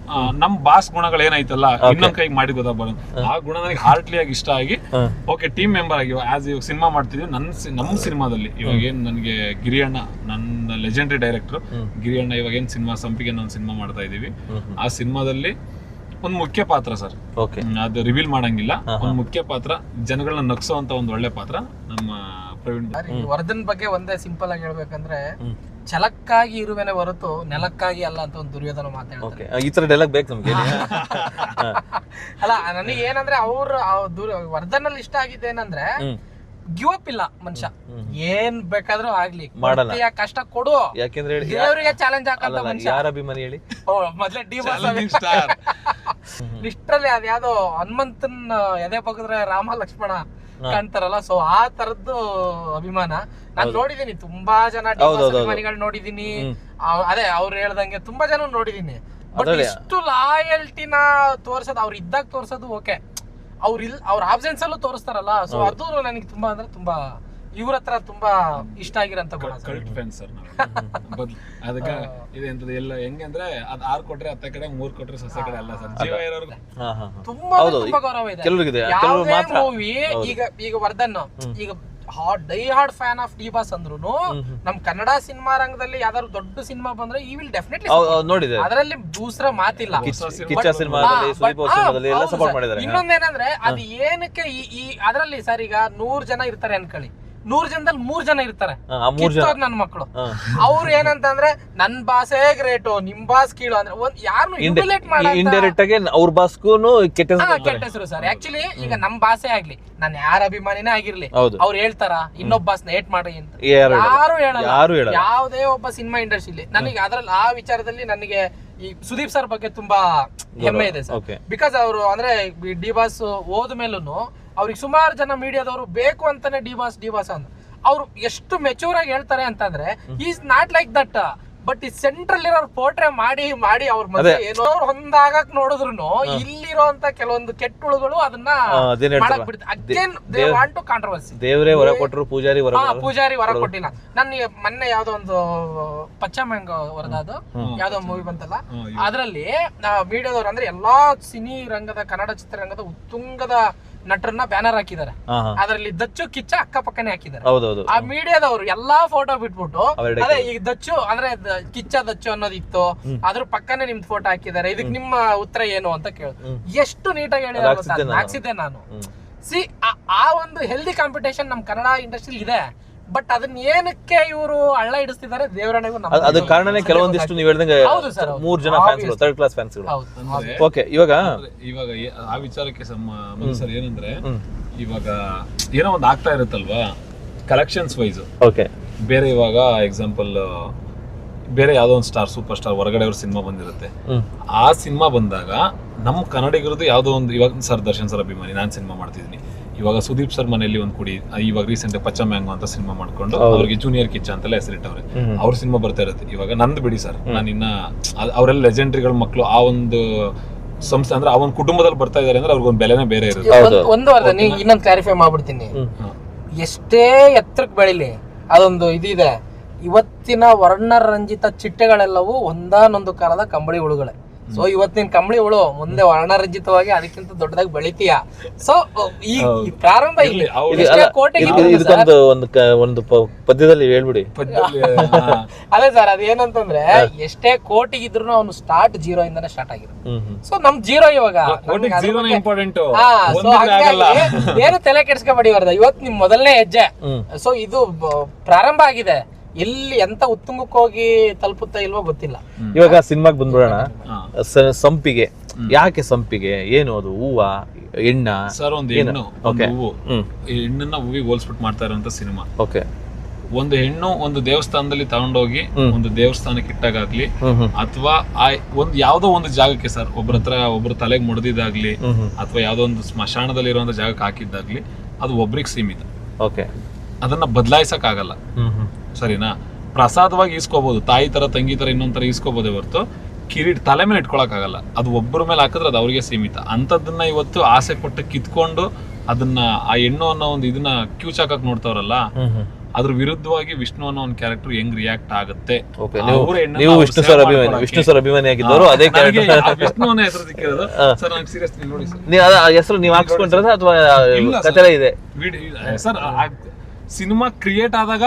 ನಮ್ ಬಾಸ್ ಗುಣಗಳು ಏನೈತಲ್ಲ ಇನ್ನೊಂದ್ ಕೈಗೆ ಮಾಡಿ ಗೊತ್ತಾಗ್ಬಾರ್ದು. ಆ ಗುಣ ನನಗೆ ಹಾರ್ಟ್ಲಿ ಆಗಿ ಇಷ್ಟ ಆಗಿ ಓಕೆ ಟೀಮ್ ಮೆಂಬರ್ ಆಗಿ ಆಸ್ ಇವಾಗ ಸಿನಿಮಾ ಮಾಡ್ತಿದ್ವಿ. ನಮ್ಮ ಸಿನಿಮಾದಲ್ಲಿ ಇವಾಗ ಏನ್ ನನಗೆ ಗಿರಿಯಣ್ಣ ನನ್ನ ಲೆಜೆಂಡರಿ ಡೈರೆಕ್ಟರ್ ಗಿರಿಯಣ್ಣ ಇವಾಗ ಏನ್ ಸಿನಿಮಾ ಸಂಪಿಗೆ ಒಂದು ಸಿನಿಮಾ ಮಾಡ್ತಾ ಇದೀವಿ. ಆ ಸಿನಿಮಾದಲ್ಲಿ ಒಂದು ಮುಖ್ಯ ಪಾತ್ರ ಸರ್. ಅದು ರಿವೀಲ್ ಮಾಡಂಗಿಲ್ಲ. ಒಂದು ಮುಖ್ಯ ಪಾತ್ರ, ಜನಗಳನ್ನ ನಗ್ಸೋಂತ ಒಂದು ಒಳ್ಳೆ ಪಾತ್ರ ನಮ್ಮ ಪ್ರವೀಣ್. ವರ್ಧನ್ ಬಗ್ಗೆ ಒಂದೇ ಸಿಂಪಲ್ ಆಗಿ ಹೇಳ್ಬೇಕಂದ್ರೆ ಛಲಕ್ಕಾಗಿ ಇರುವೆನೆ ಹೊರತು ನೆಲಕ್ಕಾಗಿ ಅಲ್ಲ ಅಂತ ಒಂದು ದುರ್ಯೋಧನ ಮಾತಾಡ್ತಾರೆ. ಈ ತರ ಡೈಲಾಗ್ ಬೇಕು ನಮ್ಗೆ. ಅಲ್ಲ ನನಗೆ ಏನಂದ್ರೆ ವರ್ಧನ್ ಅಲ್ಲಿ ಇಷ್ಟ ಆಗಿದ್ದೆ ಏನಂದ್ರೆ ಗಿವ್ ಅಪ್ ಇಲ್ಲ ಮನುಷ್ಯ. ಏನ್ ಬೇಕಾದ್ರೂ ಆಗ್ಲಿ ಕಷ್ಟ ಕೊಡು. ಯಾಕೆಂದ್ರೆ ದೇವರಿಗೆ ಚಾಲೆಂಜ್ ಹಾಕಂತ ಮನುಷ್ಯ. ಯಾರ ಅಭಿಮಾನಿ ಹೇಳಿ? ಮೊದ್ಲೇ ಲಿಸ್ಟ್ರಲ್ಲಿ ಅದ್ಯಾವ್ದೋ ಹನುಮಂತನ್ ಎದೆ ಬಗದ್ರೆ ರಾಮ ಲಕ್ಷ್ಮಣ ಕಾಣ್ತಾರಲ್ಲ. ಸೊ ಆ ತರದ್ದು ಅಭಿಮಾನ ನಾನ್ ನೋಡಿದೀನಿ. ತುಂಬಾ ಜನ ಅಭಿಮಾನಿಗಳು ನೋಡಿದೀನಿ. ಅದೇ ಅವ್ರು ಹೇಳ್ದಂಗೆ ತುಂಬಾ ಜನ ನೋಡಿದೀನಿ. ಬಟ್ ಇಷ್ಟು ಲಾಯಲ್ಟಿನ ತೋರ್ಸೋದು ಅವ್ರು ಇದ್ದಾಗ ತೋರ್ಸೋದು ಓಕೆ. ಅವ್ರ ಆಬ್ಸೆನ್ಸ್ ಅಲ್ಲೂ ತೋರಿಸ್ತಾರಲ್ಲ. ಸೊ ಅದು ನನಗೆ ತುಂಬಾ ಅಂದ್ರೆ ತುಂಬಾ ಇವ್ರ ಹತ್ರ ತುಂಬಾ ಇಷ್ಟ ಆಗಿರೋಂತ ಗುಣ. ಕಲ್ಟ್ ಫ್ಯಾನ್ ಸರ್ ಅದಕ್ಕೆ ಇದೆಂತದ ಎಲ್ಲ ಹೆಂಗೆ ಅಂದ್ರೆ ಅದ್ 6 ಕೊಟ್ರೆ 10 ಕಡೆ 3 ಕೊಟ್ರೆ ಸೊಸೆ ಕಡೆ ಅಲ್ಲ ಸರ್. ಜೀವ ಇರೋರ್ಗು ತುಂಬಾ ತುಂಬಾ ಗೌರವ ಇದೆ. ಯಾವುದೇ ಮೂವಿ ಈಗ ವರ್ಧನ್ ಈಗ dye hard fan of D boss ಅಂದ್ರು ನಮ್ ಕನ್ನಡ ಸಿನಿಮಾ ರಂಗದಲ್ಲಿ ಯಾವ್ದಾದ್ರು ದೊಡ್ಡ ಸಿನಿಮಾ ಬಂದ್ರೆ ಈ ವಿಲ್ ಡೆಫಿನೆಟ್ಲಿ ನೋಡಿದೆ. ಅದರಲ್ಲಿ ದೂಸರ ಮಾತಿಲ್ಲ. ಇನ್ನೊಂದೇನಂದ್ರೆ ಅದು ಏನಕ್ಕೆ ಈ ಅದರಲ್ಲಿ ಸರ್ ಈಗ 100 ಜನ ಇರ್ತಾರೆ ಅನ್ಕೊಳ್ಳಿ. 100 ಜನದಲ್ಲಿ 3 ಜನ ಇರ್ತಾರೆ ನನ್ನ ಮಕ್ಕಳು. ಅವ್ರು ಏನಂತಂದ್ರೆ ನನ್ ಬಾಸೇ ಗ್ರೇಟು ನಿಮ್ ಬಾಸ್ ಕೀಳು ಅಂದ್ರೆ ಯಾರು ಇಂಡೈರೆಕ್ಟ್ ಆಗಿ ಅವ್ರ ಬಾಸ್ಗೂ ಕೆಟ್ಟ ಹೆಸರು ಸರ್. ಆಕ್ಚುಲಿ ಈಗ ನಮ್ ಬಾಸೇ ಆಗ್ಲಿ, ನಾನ್ ಯಾರ ಅಭಿಮಾನಿನೇ ಆಗಿರ್ಲಿ, ಅವ್ರು ಹೇಳ್ತಾರ ಇನ್ನೊಬ್ಬ ಬಾಸ್ನ ಏಟ್ ಮಾಡಿ ಅಂತ ಯಾರು ಹೇಳಲ್ಲ. ಯಾವ್ದೇ ಒಬ್ಬ ಸಿನಿಮಾ ಇಂಡಸ್ಟ್ರಿಲಿ ನನಗೆ ಅದ್ರಲ್ಲಿ ಆ ವಿಚಾರದಲ್ಲಿ ನನಗೆ ಈ ಸುದೀಪ್ ಸರ್ ಬಗ್ಗೆ ತುಂಬಾ ಹೆಮ್ಮೆ ಇದೆ ಸರ್. ಬಿಕಾಸ್ ಅವರು ಅಂದ್ರೆ ಡಿ ಬಾಸ್ ಹೋದ್ಮೇಲೂ ಅವ್ರಿಗೆ ಸುಮಾರು ಜನ ಮೀಡಿಯಾದವರು ಬೇಕು ಅಂತಾನೆ ಡಿ ಬಾಸ್ ಅಂತ ಅವ್ರು ಎಷ್ಟು ಮೆಚೂರ್ ಆಗಿ ಹೇಳ್ತಾರೆ ಅಂತಂದ್ರೆ is not like that. But ಈ ಸೆಂಟ್ರಲ್ ಇರೋ ಪೋರ್ಟ್ರೇ ಮಾಡಿ ಅವ್ರ ಮಧ್ಯೆ ಏನೋ ಹೊಂದಾಗಕ್ ನೋಡಿದ್ರು ಇಲ್ಲಿರೋಂತ ಕೆಲವೊಂದು ಕೆಟ್ಟುಳುಗಳು ಅದನ್ನ ಮಾಡಕ್ ಬಿಡುತ್ತೆ. Again they want to controversy. ದೇವರೇ ವರ ಕೊಟ್ಟರು ಪೂಜಾರಿ ವರ ಕೊಟ್ಟಿಲ್ಲ. ನನ್ಗೆ ಮೊನ್ನೆ ಯಾವ್ದೋ ಒಂದು ಪಚ್ಚಮಂಗ ವರದಾದು ಯಾವ್ದೋ ಮೂವಿ ಬಂತಲ್ಲ, ಅದ್ರಲ್ಲಿ ವಿಡಿಯೋದವ್ರು ಅಂದ್ರೆ ಎಲ್ಲಾ ಸಿನಿ ರಂಗದ ಕನ್ನಡ ಚಿತ್ರರಂಗದ ಉತ್ತುಂಗದ ನಟರನ್ನ ಬ್ಯಾನರ್ ಹಾಕಿದ್ದಾರೆ. ಅದರಲ್ಲಿ ದಚ್ಚು ಕಿಚ್ಚ ಅಕ್ಕಪಕ್ಕನೆ ಹಾಕಿದ್ದಾರೆ. ಆ ಮೀಡಿಯಾದವರು ಎಲ್ಲಾ ಫೋಟೋ ಬಿಟ್ಬಿಟ್ಟು ಅದೇ ಈಗ ದಚ್ಚು ಅಂದ್ರೆ ಕಿಚ್ಚ ದಚ್ಚು ಅನ್ನೋದಿತ್ತು, ಅದ್ರ ಪಕ್ಕನೆ ನಿಮ್ದು ಫೋಟೋ ಹಾಕಿದ್ದಾರೆ, ಇದಕ್ ನಿಮ್ಮ ಉತ್ತರ ಏನು ಅಂತ ಕೇಳಿದ್ರು. ಎಷ್ಟು ನೀಟಾಗಿ ಹೇಳಿದ್ರೆ ಹಾಕ್ಸಿದ್ದೆ ನಾನು. ಸಿ ಆ ಒಂದು ಹೆಲ್ದಿ ಕಾಂಪಿಟೇಷನ್ ನಮ್ ಕನ್ನಡ ಇಂಡಸ್ಟ್ರಿ ಇದೆ. ಬಟ್ ಅದನ್ನ ಏನಕ್ಕೆ ಇವರು ಹಳ್ಳ ಹಿಡಿಸ್ತಿದ್ದಾರೆ ದೇವರನಿಗೂ ಅದ ಕಾರಣನೇ ಕೆಲವೊಂದಿಷ್ಟು ನೀವು ಹೇಳ್ದಂಗೆ 3 ಜನ ಫ್ಯಾನ್ಸ್ಗಳು, ಥರ್ಡ್ ಕ್ಲಾಸ್ ಫ್ಯಾನ್ಸ್ಗಳು. ಓಕೆ, ಇವಾಗ ಆ ವಿಚಾರಕ್ಕೆ ಸರ್ ಏನಂದ್ರೆ ಇವಾಗ ಏನೋ ಒಂದು ಆಗ್ತಾ ಇರುತ್ತಲ್ವಾ ಕಲೆಕ್ಷನ್ಸ್ ವೈಸ್. ಓಕೆ, ಬೇರೆ ಇವಾಗ ಎಕ್ಸಾಂಪಲ್ ಬೇರೆ ಯಾವ್ದೋ ಒಂದು ಸ್ಟಾರ್ ಸೂಪರ್ ಸ್ಟಾರ್ ಹೊರಗಡೆ ಅವ್ರ ಸಿನಿಮಾ ಬಂದಿರುತ್ತೆ. ಆ ಸಿನಿಮಾ ಬಂದಾಗ ನಮ್ಮ ಕನ್ನಡಿಗರದ್ದು ಯಾವ್ದೋ ಒಂದು, ಇವಾಗ ಸರ್ ದರ್ಶನ್ ಸರ್ ಅಭಿಮಾನಿ, ನಾನ್ ಸಿನಿಮಾ ಮಾಡ್ತಿದ್ದೀನಿ. ಇವಾಗ ಸುದೀಪ್ ಸರ್ ಮನೆಯಲ್ಲಿ ಒಂದು ಕುಡಿ, ಇವಾಗ ರೀಸೆಂಟ್ ಪಚ್ಚಮ್ಯಾಂಗೋ ಅಂತ ಸಿನಿಮಾ ಮಾಡ್ಕೊಂಡು ಅವ್ರಿಗೆ ಜೂನಿಯರ್ ಕಿಚ್ಚ ಅಂತೆಲ್ಲ ಹೆಸರಿಟ್ಟವ್ರೆ. ಅವ್ರ ಸಿನಿಮಾ ಬರ್ತಾ ಇರುತ್ತೆ. ಇವಾಗ ನಂದು ಬಿಡಿ ಸರ್, ನಾನು ಇನ್ನ ಅವರೆಲ್ಲ ಲೆಜೆಂಡ್ರಿಗಳ ಮಕ್ಕಳು, ಆ ಒಂದು ಸಂಸ್ಥೆ ಅಂದ್ರೆ ಆ ಒಂದು ಕುಟುಂಬದಲ್ಲಿ ಬರ್ತಾ ಇದಾರೆ ಅಂದ್ರೆ ಅವ್ರಿಗೊಂದು ಬೆಲೆನೇ ಬೇರೆ ಇರುತ್ತೆ. ಒಂದು ಇನ್ನೊಂದು ಕ್ಲಾರಿಫೈ ಮಾಡ್ಬಿಡ್ತೀನಿ. ಎಷ್ಟೇ ಎತ್ತರಕ್ಕೆ ಬೆಳಿಲಿ ಅದೊಂದು ಇದಿದೆ. ಇವತ್ತಿನ ವರ್ಣರಂಜಿತ ಚಿಟ್ಟೆಗಳೆಲ್ಲವೂ ಒಂದಾನೊಂದು ಕಾಲದ ಕಂಬಳಿ ಹುಳುಗಳೇ. ಸೊ ಇವತ್ತಿನ ಕಂಬಳಿ ಹುಳು ಮುಂದೆ ವರ್ಣರಂಜಿತವಾಗಿ ಅದಕ್ಕಿಂತ ದೊಡ್ಡದಾಗಿ ಬೆಳಿತೀಯ. ಸೊ ಈ ಪ್ರಾರಂಭ ಇಲ್ಲಿ ಒಂದು ಪದ್ಯದಲ್ಲಿ ಹೇಳ್ಬಿಡಿ. ಅದೇ ಸರ್, ಅದೇನಂತಂದ್ರೆ ಎಷ್ಟೇ ಕೋಟಿಗಿದ್ರು ಅವನು ಸ್ಟಾರ್ಟ್ 0 ಇಂದಾನೆ ಸ್ಟಾರ್ಟ್ ಆಗಿರೋದು. ಸೊ ನಮ್ 0 ಇವಾಗ ಏನು ತಲೆ ಕೆಡ್ಸ್ಕೊಬೇಡಿವರ್ದ, ಇವತ್ತು ನಿಮ್ ಮೊದಲನೇ ಹೆಜ್ಜೆ. ಸೊ ಇದು ಪ್ರಾರಂಭ ಆಗಿದೆ. ಎಲ್ಲಿ ಎಂತ ಉತ್ತುಂಗಕ್ಕೆ ಹೋಗಿ ತಲುಪುತ್ತಾ ಇಲ್ವೋ ಗೊತ್ತಿಲ್ಲ. ಇವಾಗ ಸಿನಿಮಾಗೆ ಬಂದ್ಬಿಡೋಣ. ಸಂಪಿಗೆ ಯಾಕೆ ಸಂಪಿಗೆ? ಏನು ಅದು? ಹೂವ, ಎಣ್ಣ? ಸರ್ ಒಂದು ಹೆಣ್ಣು ಹೂವು, ಹೆಣ್ಣನ್ನ ಹೂವಿಗೆ ಹೋಲ್ಸ್ಬಿಟ್ಟು ಮಾಡ್ತಾ ಇರೋಂತ ಸಿನಿಮಾ. ಓಕೆ, ಒಂದು ಹೆಣ್ಣು ಒಂದು ದೇವಸ್ಥಾನದಲ್ಲಿ ತಗೊಂಡೋಗಿ ಒಂದು ದೇವಸ್ಥಾನಕ್ಕೆ ಇಟ್ಟಾಗ್ಲಿ ಅಥವಾ ಒಂದ್ ಯಾವ್ದೋ ಒಂದು ಜಾಗಕ್ಕೆ ಸರ್ ಒಬ್ರ ತಲೆಗೆ ಮುಡ್ದಿದ್ದಾಗ್ಲಿ ಅಥವಾ ಯಾವ್ದೋ ಒಂದು ಸ್ಮಶಾನದಲ್ಲಿ ಇರುವಂತ ಜಾಗಕ್ಕೆ ಹಾಕಿದ್ದಾಗ್ಲಿ ಅದು ಒಬ್ರಿಗೆ ಸೀಮಿತ. ಓಕೆ, ಅದನ್ನ ಬದಲಾಯಿಸಕ್ ಆಗಲ್ಲ. ಸರಿನಾ? ಪ್ರಸಾದವಾಗಿ ಈಸ್ಕೋಬಹುದು, ತಾಯಿ ತರ ತಂಗಿ ತರ ಇನ್ನೊಂದ್ ತರ ಈಸ್ಕೋಬಹುದೇ ಹೊರತು ಕಿರೀಟ್ ತಲೆ ಮೇಲೆ ಇಟ್ಕೊಳಕ್ ಆಗಲ್ಲ. ಅದು ಒಬ್ಬರ ಮೇಲೆ ಹಾಕಿದ್ರೆ ಅದು ಅವ್ರಿಗೆ ಸೀಮಿತ. ಅಂತದನ್ನ ಇವತ್ತು ಆಸೆ ಪಟ್ಟು ಕಿತ್ಕೊಂಡು ಅದನ್ನ ಆ ಹೆಣ್ಣು ಅನ್ನೋ ಒಂದು ಇದನ್ನ ಕ್ಯೂಚಾಕಕ್ ನೋಡ್ತಾವ್ರಲ್ಲ, ಅದ್ರ ವಿರುದ್ಧವಾಗಿ ವಿಷ್ಣು ಅನ್ನೋ ಒಂದು ಕ್ಯಾರೆಕ್ಟರ್ ಹೆಂಗ್ ರಿಯಾಕ್ಟ್ ಆಗುತ್ತೆ. ನೀವು ವಿಷ್ಣು ಸರ್ ಅಭಿಮಾನಿ ಆಗಿದ್ದವರು ಅದೇ ವಿಷ್ಣುವನ್ನ ಹೆಸರು ಸಿಕ್ಕಿರೋದು ಸರ್. ನಂಗೆ ಸೀರಿಯಸ್ ನೋಡಿ ಸರ್, ಹೆಸರು ನೀವು ಹಾಕ್ಸ್ಕೊಂಡಿರೋದು ಅಥವಾ ಕಥೆ ಇದೆ ಸರ್? ಸಿನಿಮಾ ಕ್ರಿಯೇಟ್ ಆದಾಗ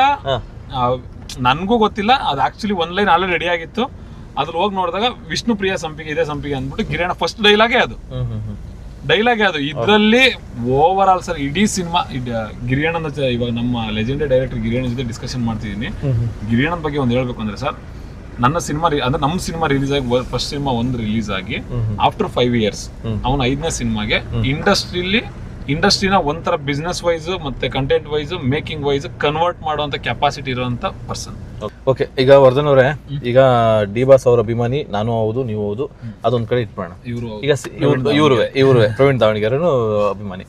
ನನ್ಗೂ ಗೊತ್ತಿಲ್ಲ, ಅದು ಆಕ್ಚುಲಿ ಒಂದ್ ಲೈನ್ ಆಲ್ರೆಡಿ ರೆಡಿ ಆಗಿತ್ತು. ಅದ್ರ ಹೋಗಿ ನೋಡಿದಾಗ ವಿಷ್ಣು ಪ್ರಿಯ ಸಂಪಿಗೆ ಇದೆ ಸಂಪಿಗೆ ಅಂದ್ಬಿಟ್ಟು ಗಿರಿಯಣ್ಣ ಫಸ್ಟ್ ಡೈಲಾಗೇ ಅದು. ಇದ್ರಲ್ಲಿ ಓವರ್ ಆಲ್ ಸರ್ ಇಡೀ ಸಿನಿಮಾ ಗಿರಿಯಣ್ಣನ ಇವಾಗ ನಮ್ಮ ಲೆಜೆಂಡರಿ ಡೈರೆಕ್ಟರ್ ಗಿರಿಯಣ್ಣ ಜೊತೆ ಡಿಸ್ಕಷನ್ ಮಾಡ್ತಿದ್ದೀನಿ. ಗಿರಿಯಣ್ಣನ ಬಗ್ಗೆ ಒಂದು ಹೇಳ್ಬೇಕು ಅಂದ್ರೆ ಸರ್, ನನ್ನ ಸಿನಿಮಾ ಅಂದ್ರೆ ನಮ್ಮ ಸಿನಿಮಾ ರಿಲೀಸ್ ಆಗಿ ಫಸ್ಟ್ ಸಿನಿಮಾ ರಿಲೀಸ್ ಆಗಿ ಆಫ್ಟರ್ 5 years ಅವನು 5ನೇ ಸಿನಿಮಾಗೆ ಇಂಡಸ್ಟ್ರಿನ ಒಂಥರ ಬಿಸ್ನೆಸ್ ವೈಸ್ ಮತ್ತೆ content wise making wise convert ಮಾಡುವಂತ ಕೆಪಾಸಿಟಿ ಇರುವಂತ ಪರ್ಸನ್. ಓಕೆ, ಈಗ ವರ್ಧನ್ ಅವರೇ, ಈಗ ಡಿ ಬಾಸ್ ಅವ್ರ ಅಭಿಮಾನಿ ನಾನು ಹೌದು, ನೀವು ಹೌದು, ಅದೊಂದ್ ಕಡೆ ಇಟ್ಬೋಣ. ಈಗ ಇವ್ರುವೆ ಪ್ರವೀಣ್ ದಾವಣಗೆರೆನು ಅಭಿಮಾನಿ.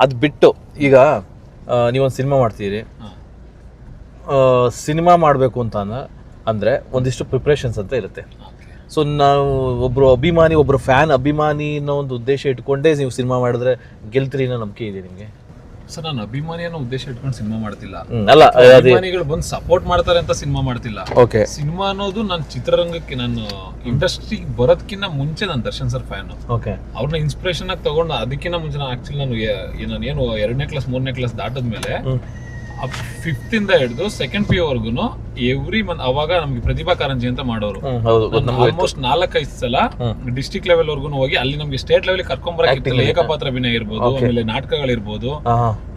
ಅದ್ ಬಿಟ್ಟು ಈಗ ನೀವೊಂದು ಸಿನಿಮಾ ಮಾಡ್ತೀರಿ. ಸಿನಿಮಾ ಮಾಡಬೇಕು ಅಂತ ಅಂದ್ರೆ ಒಂದಿಷ್ಟು ಪ್ರಿಪ್ರೇಷನ್ಸ್ ಅಂತ ಇರುತ್ತೆ. ಸೊ ನಾವು ಒಬ್ರು ಅಭಿಮಾನಿ, ಒಬ್ರು ಫ್ಯಾನ್ ಅಭಿಮಾನಿ ಅನ್ನೋ ಒಂದು ಉದ್ದೇಶ ಇಟ್ಕೊಂಡೇ ನೀವು ಸಿನಿಮಾ ಮಾಡಿದ್ರೆ ಗೆಲ್ತೀರಿ ಅನ್ನೋ ನಂಬಿಕೆ ಇದೆ ನಿಮ್ಗೆ? ಸರ್, ನಾನು ಅಭಿಮಾನಿ ಅನ್ನೋ ಉದ್ದೇಶ ಇಟ್ಕೊಂಡು ಸಿನಿಮಾ ಮಾಡ್ತಿಲ್ಲ. ಅಲ್ಲ, ಅಭಿಮಾನಿಗಳು ಬಂದು ಸಪೋರ್ಟ್ ಮಾಡ್ತಾರೆ ಅಂತ ಸಿನಿಮಾ ಮಾಡ್ತಿಲ್ಲ. ಓಕೆ, ಸಿನಿಮಾ ಅನ್ನೋದು ನಾನು ಚಿತ್ರರಂಗಕ್ಕೆ, ನಾನು ಇಂಡಸ್ಟ್ರಿಗೆ ಬರೋದಕ್ಕಿಂತ ಮುಂಚೆ ನಾನು ದರ್ಶನ್ ಸರ್ ಫ್ಯಾನ್. ಓಕೆ, ಅವ್ರನ್ನ ಇನ್ಸ್ಪಿರೇಷನ್ ಆಗಿ ತಗೊಂಡು ಅದಕ್ಕಿಂತ ಮುಂಚೆ ನಾನು ಆಕ್ಚುಲಿ ನಾನು 2ನೇ ಕ್ಲಾಸ್ 3ನೇ ಕ್ಲಾಸ್ ದಾಟದ್ಮೇಲೆ 5th ಇಂದ ಹಿಡಿದು 2nd PU ವರ್ಗುನು ಎವ್ರಿ ಮಂತ್ ಅವಾಗ ನಮ್ಗೆ ಪ್ರತಿಭಾ ಕಾರಂಜಿ ಅಂತ ಮಾಡೋರು. ಆಲ್ಮೋಸ್ಟ್ 4-5 ಸಲ ಡಿಸ್ಟ್ರಿಕ್ಟ್ ಲೆವೆಲ್ ವರ್ಗು ಹೋಗಿ ಅಲ್ಲಿ ನಮ್ಗೆ ಸ್ಟೇಟ್ ಲೆವೆಲ್ ಕರ್ಕೊಂಡ್ಬರಕ್ಕಿಲ್ಲ. ಏಕಪಾತ್ರ ಅಭಿನಯ ಇರ್ಬೋದು, ಆಮೇಲೆ ನಾಟಕಗಳಿರ್ಬೋದು,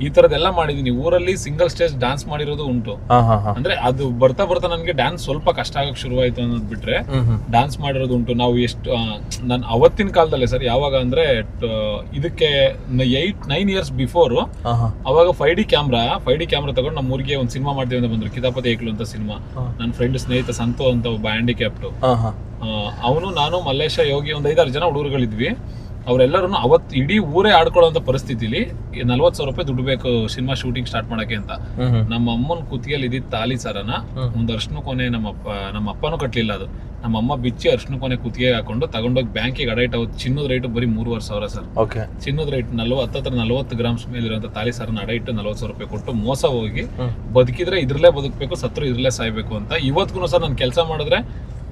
ಈ ತರದೆಲ್ಲ ಮಾಡಿದೀನಿ. ಊರಲ್ಲಿ ಸಿಂಗಲ್ ಸ್ಟೇಜ್ ಡಾನ್ಸ್ ಮಾಡಿರೋದು ಉಂಟು. ಅಂದ್ರೆ ಅದು ಬರ್ತಾ ಬರ್ತಾ ನನ್ಗೆ ಡ್ಯಾನ್ಸ್ ಸ್ವಲ್ಪ ಕಷ್ಟ ಆಗಕ್ ಶುರುವಾಯ್ತು ಅನ್ನೋದ್ ಬಿಟ್ರೆ ಡಾನ್ಸ್ ಮಾಡಿರೋದು ಉಂಟು. ನಾವು ಎಷ್ಟು ನಾನು ಅವತ್ತಿನ ಕಾಲದಲ್ಲೇ ಸರ್, ಯಾವಾಗ ಅಂದ್ರೆ ಇದಕ್ಕೆ 8-9 years ಬಿಫೋರ್ ಅವಾಗ 5D ಕ್ಯಾಮ್ರಾ ತಗೊಂಡು ನಮ್ಮ ಊರಿಗೆ ಒಂದು ಸಿನಿಮಾ ಮಾಡ್ತೀವಿ ಅಂತ ಬಂದ್ರು, ಕಿತಾಪತಿ ಏಕ್ಲು ಅಂತ ಸಿನಿಮಾ. ನನ್ನ ಫ್ರೆಂಡ್ ಸ್ನೇಹಿತ ಸಂತು ಅಂತ ಒಬ್ಬ ಹ್ಯಾಂಡಿಕ್ಯಾಪ್ಟು, ಅವನು, ನಾನು, ಮಲ್ಲೇಶ, ಯೋಗಿ, ಒಂದು 5-6 ಜನ ಹುಡುಗರುಗಳಿದ್ವಿ. ಅವರೆಲ್ಲರೂ ಅವತ್ತು ಇಡೀ ಊರೇ ಆಡ್ಕೊಳ್ಳೋಂಥ ಪರಿಸ್ಥಿತಿಲಿ 40,000 ರೂಪಾಯಿ ದುಡ್ಡು ಬೇಕು ಸಿನಿಮಾ ಶೂಟಿಂಗ್ ಸ್ಟಾರ್ಟ್ ಮಾಡಕ್ಕೆ ಅಂತ. ನಮ್ಮ ಅಮ್ಮನ ಕುತ್ತಿಗೆಯಲ್ಲಿ ಇದ್ದಿದ್ದ ತಾಲಿ ಸರನ ಒಂದು ಅರ್ಶಿನ ಕೊನೆ ನಮ್ಮ ಅಪ್ಪನೂ ಕಟ್ಲಿಲ್ಲ. ಅದು ನಮ್ಮ ಅಮ್ಮ ಬಿಚ್ಚಿ ಅರ್ಶಿನ ಕೊನೆ ಕುತ್ತಿಗೆ ಹಾಕೊಂಡು ತಗೊಂಡೋಗಿ ಬ್ಯಾಂಕಿಗೆ ಅಡೈಟ್ ಆಗುತ್ತೆ. ಚಿನ್ನದ ರೇಟ್ ಬರೀ 3,500 ಸರ್. ಚಿನ್ನದ ರೇಟ್ 40 ಗ್ರಾಮ್ಸ್ ಮೇಲಿರುವಂತ ತಾಲಿ ಸರನ ಅಡೈಟ್ 40,000 ರೂಪಾಯಿ ಕೊಟ್ಟು ಮೋಸ ಹೋಗಿ ಬದುಕಿದ್ರೆ ಇದ್ರಲ್ಲೇ ಬದುಕಬೇಕು, ಸತ್ರು ಇದ್ರಲ್ಲೇ ಸಾಯ್ಬೇಕು ಅಂತ. ಇವತ್ತಿಗೂ ಸರ್ ನಾನು ಕೆಲಸ ಮಾಡಿದ್ರೆ,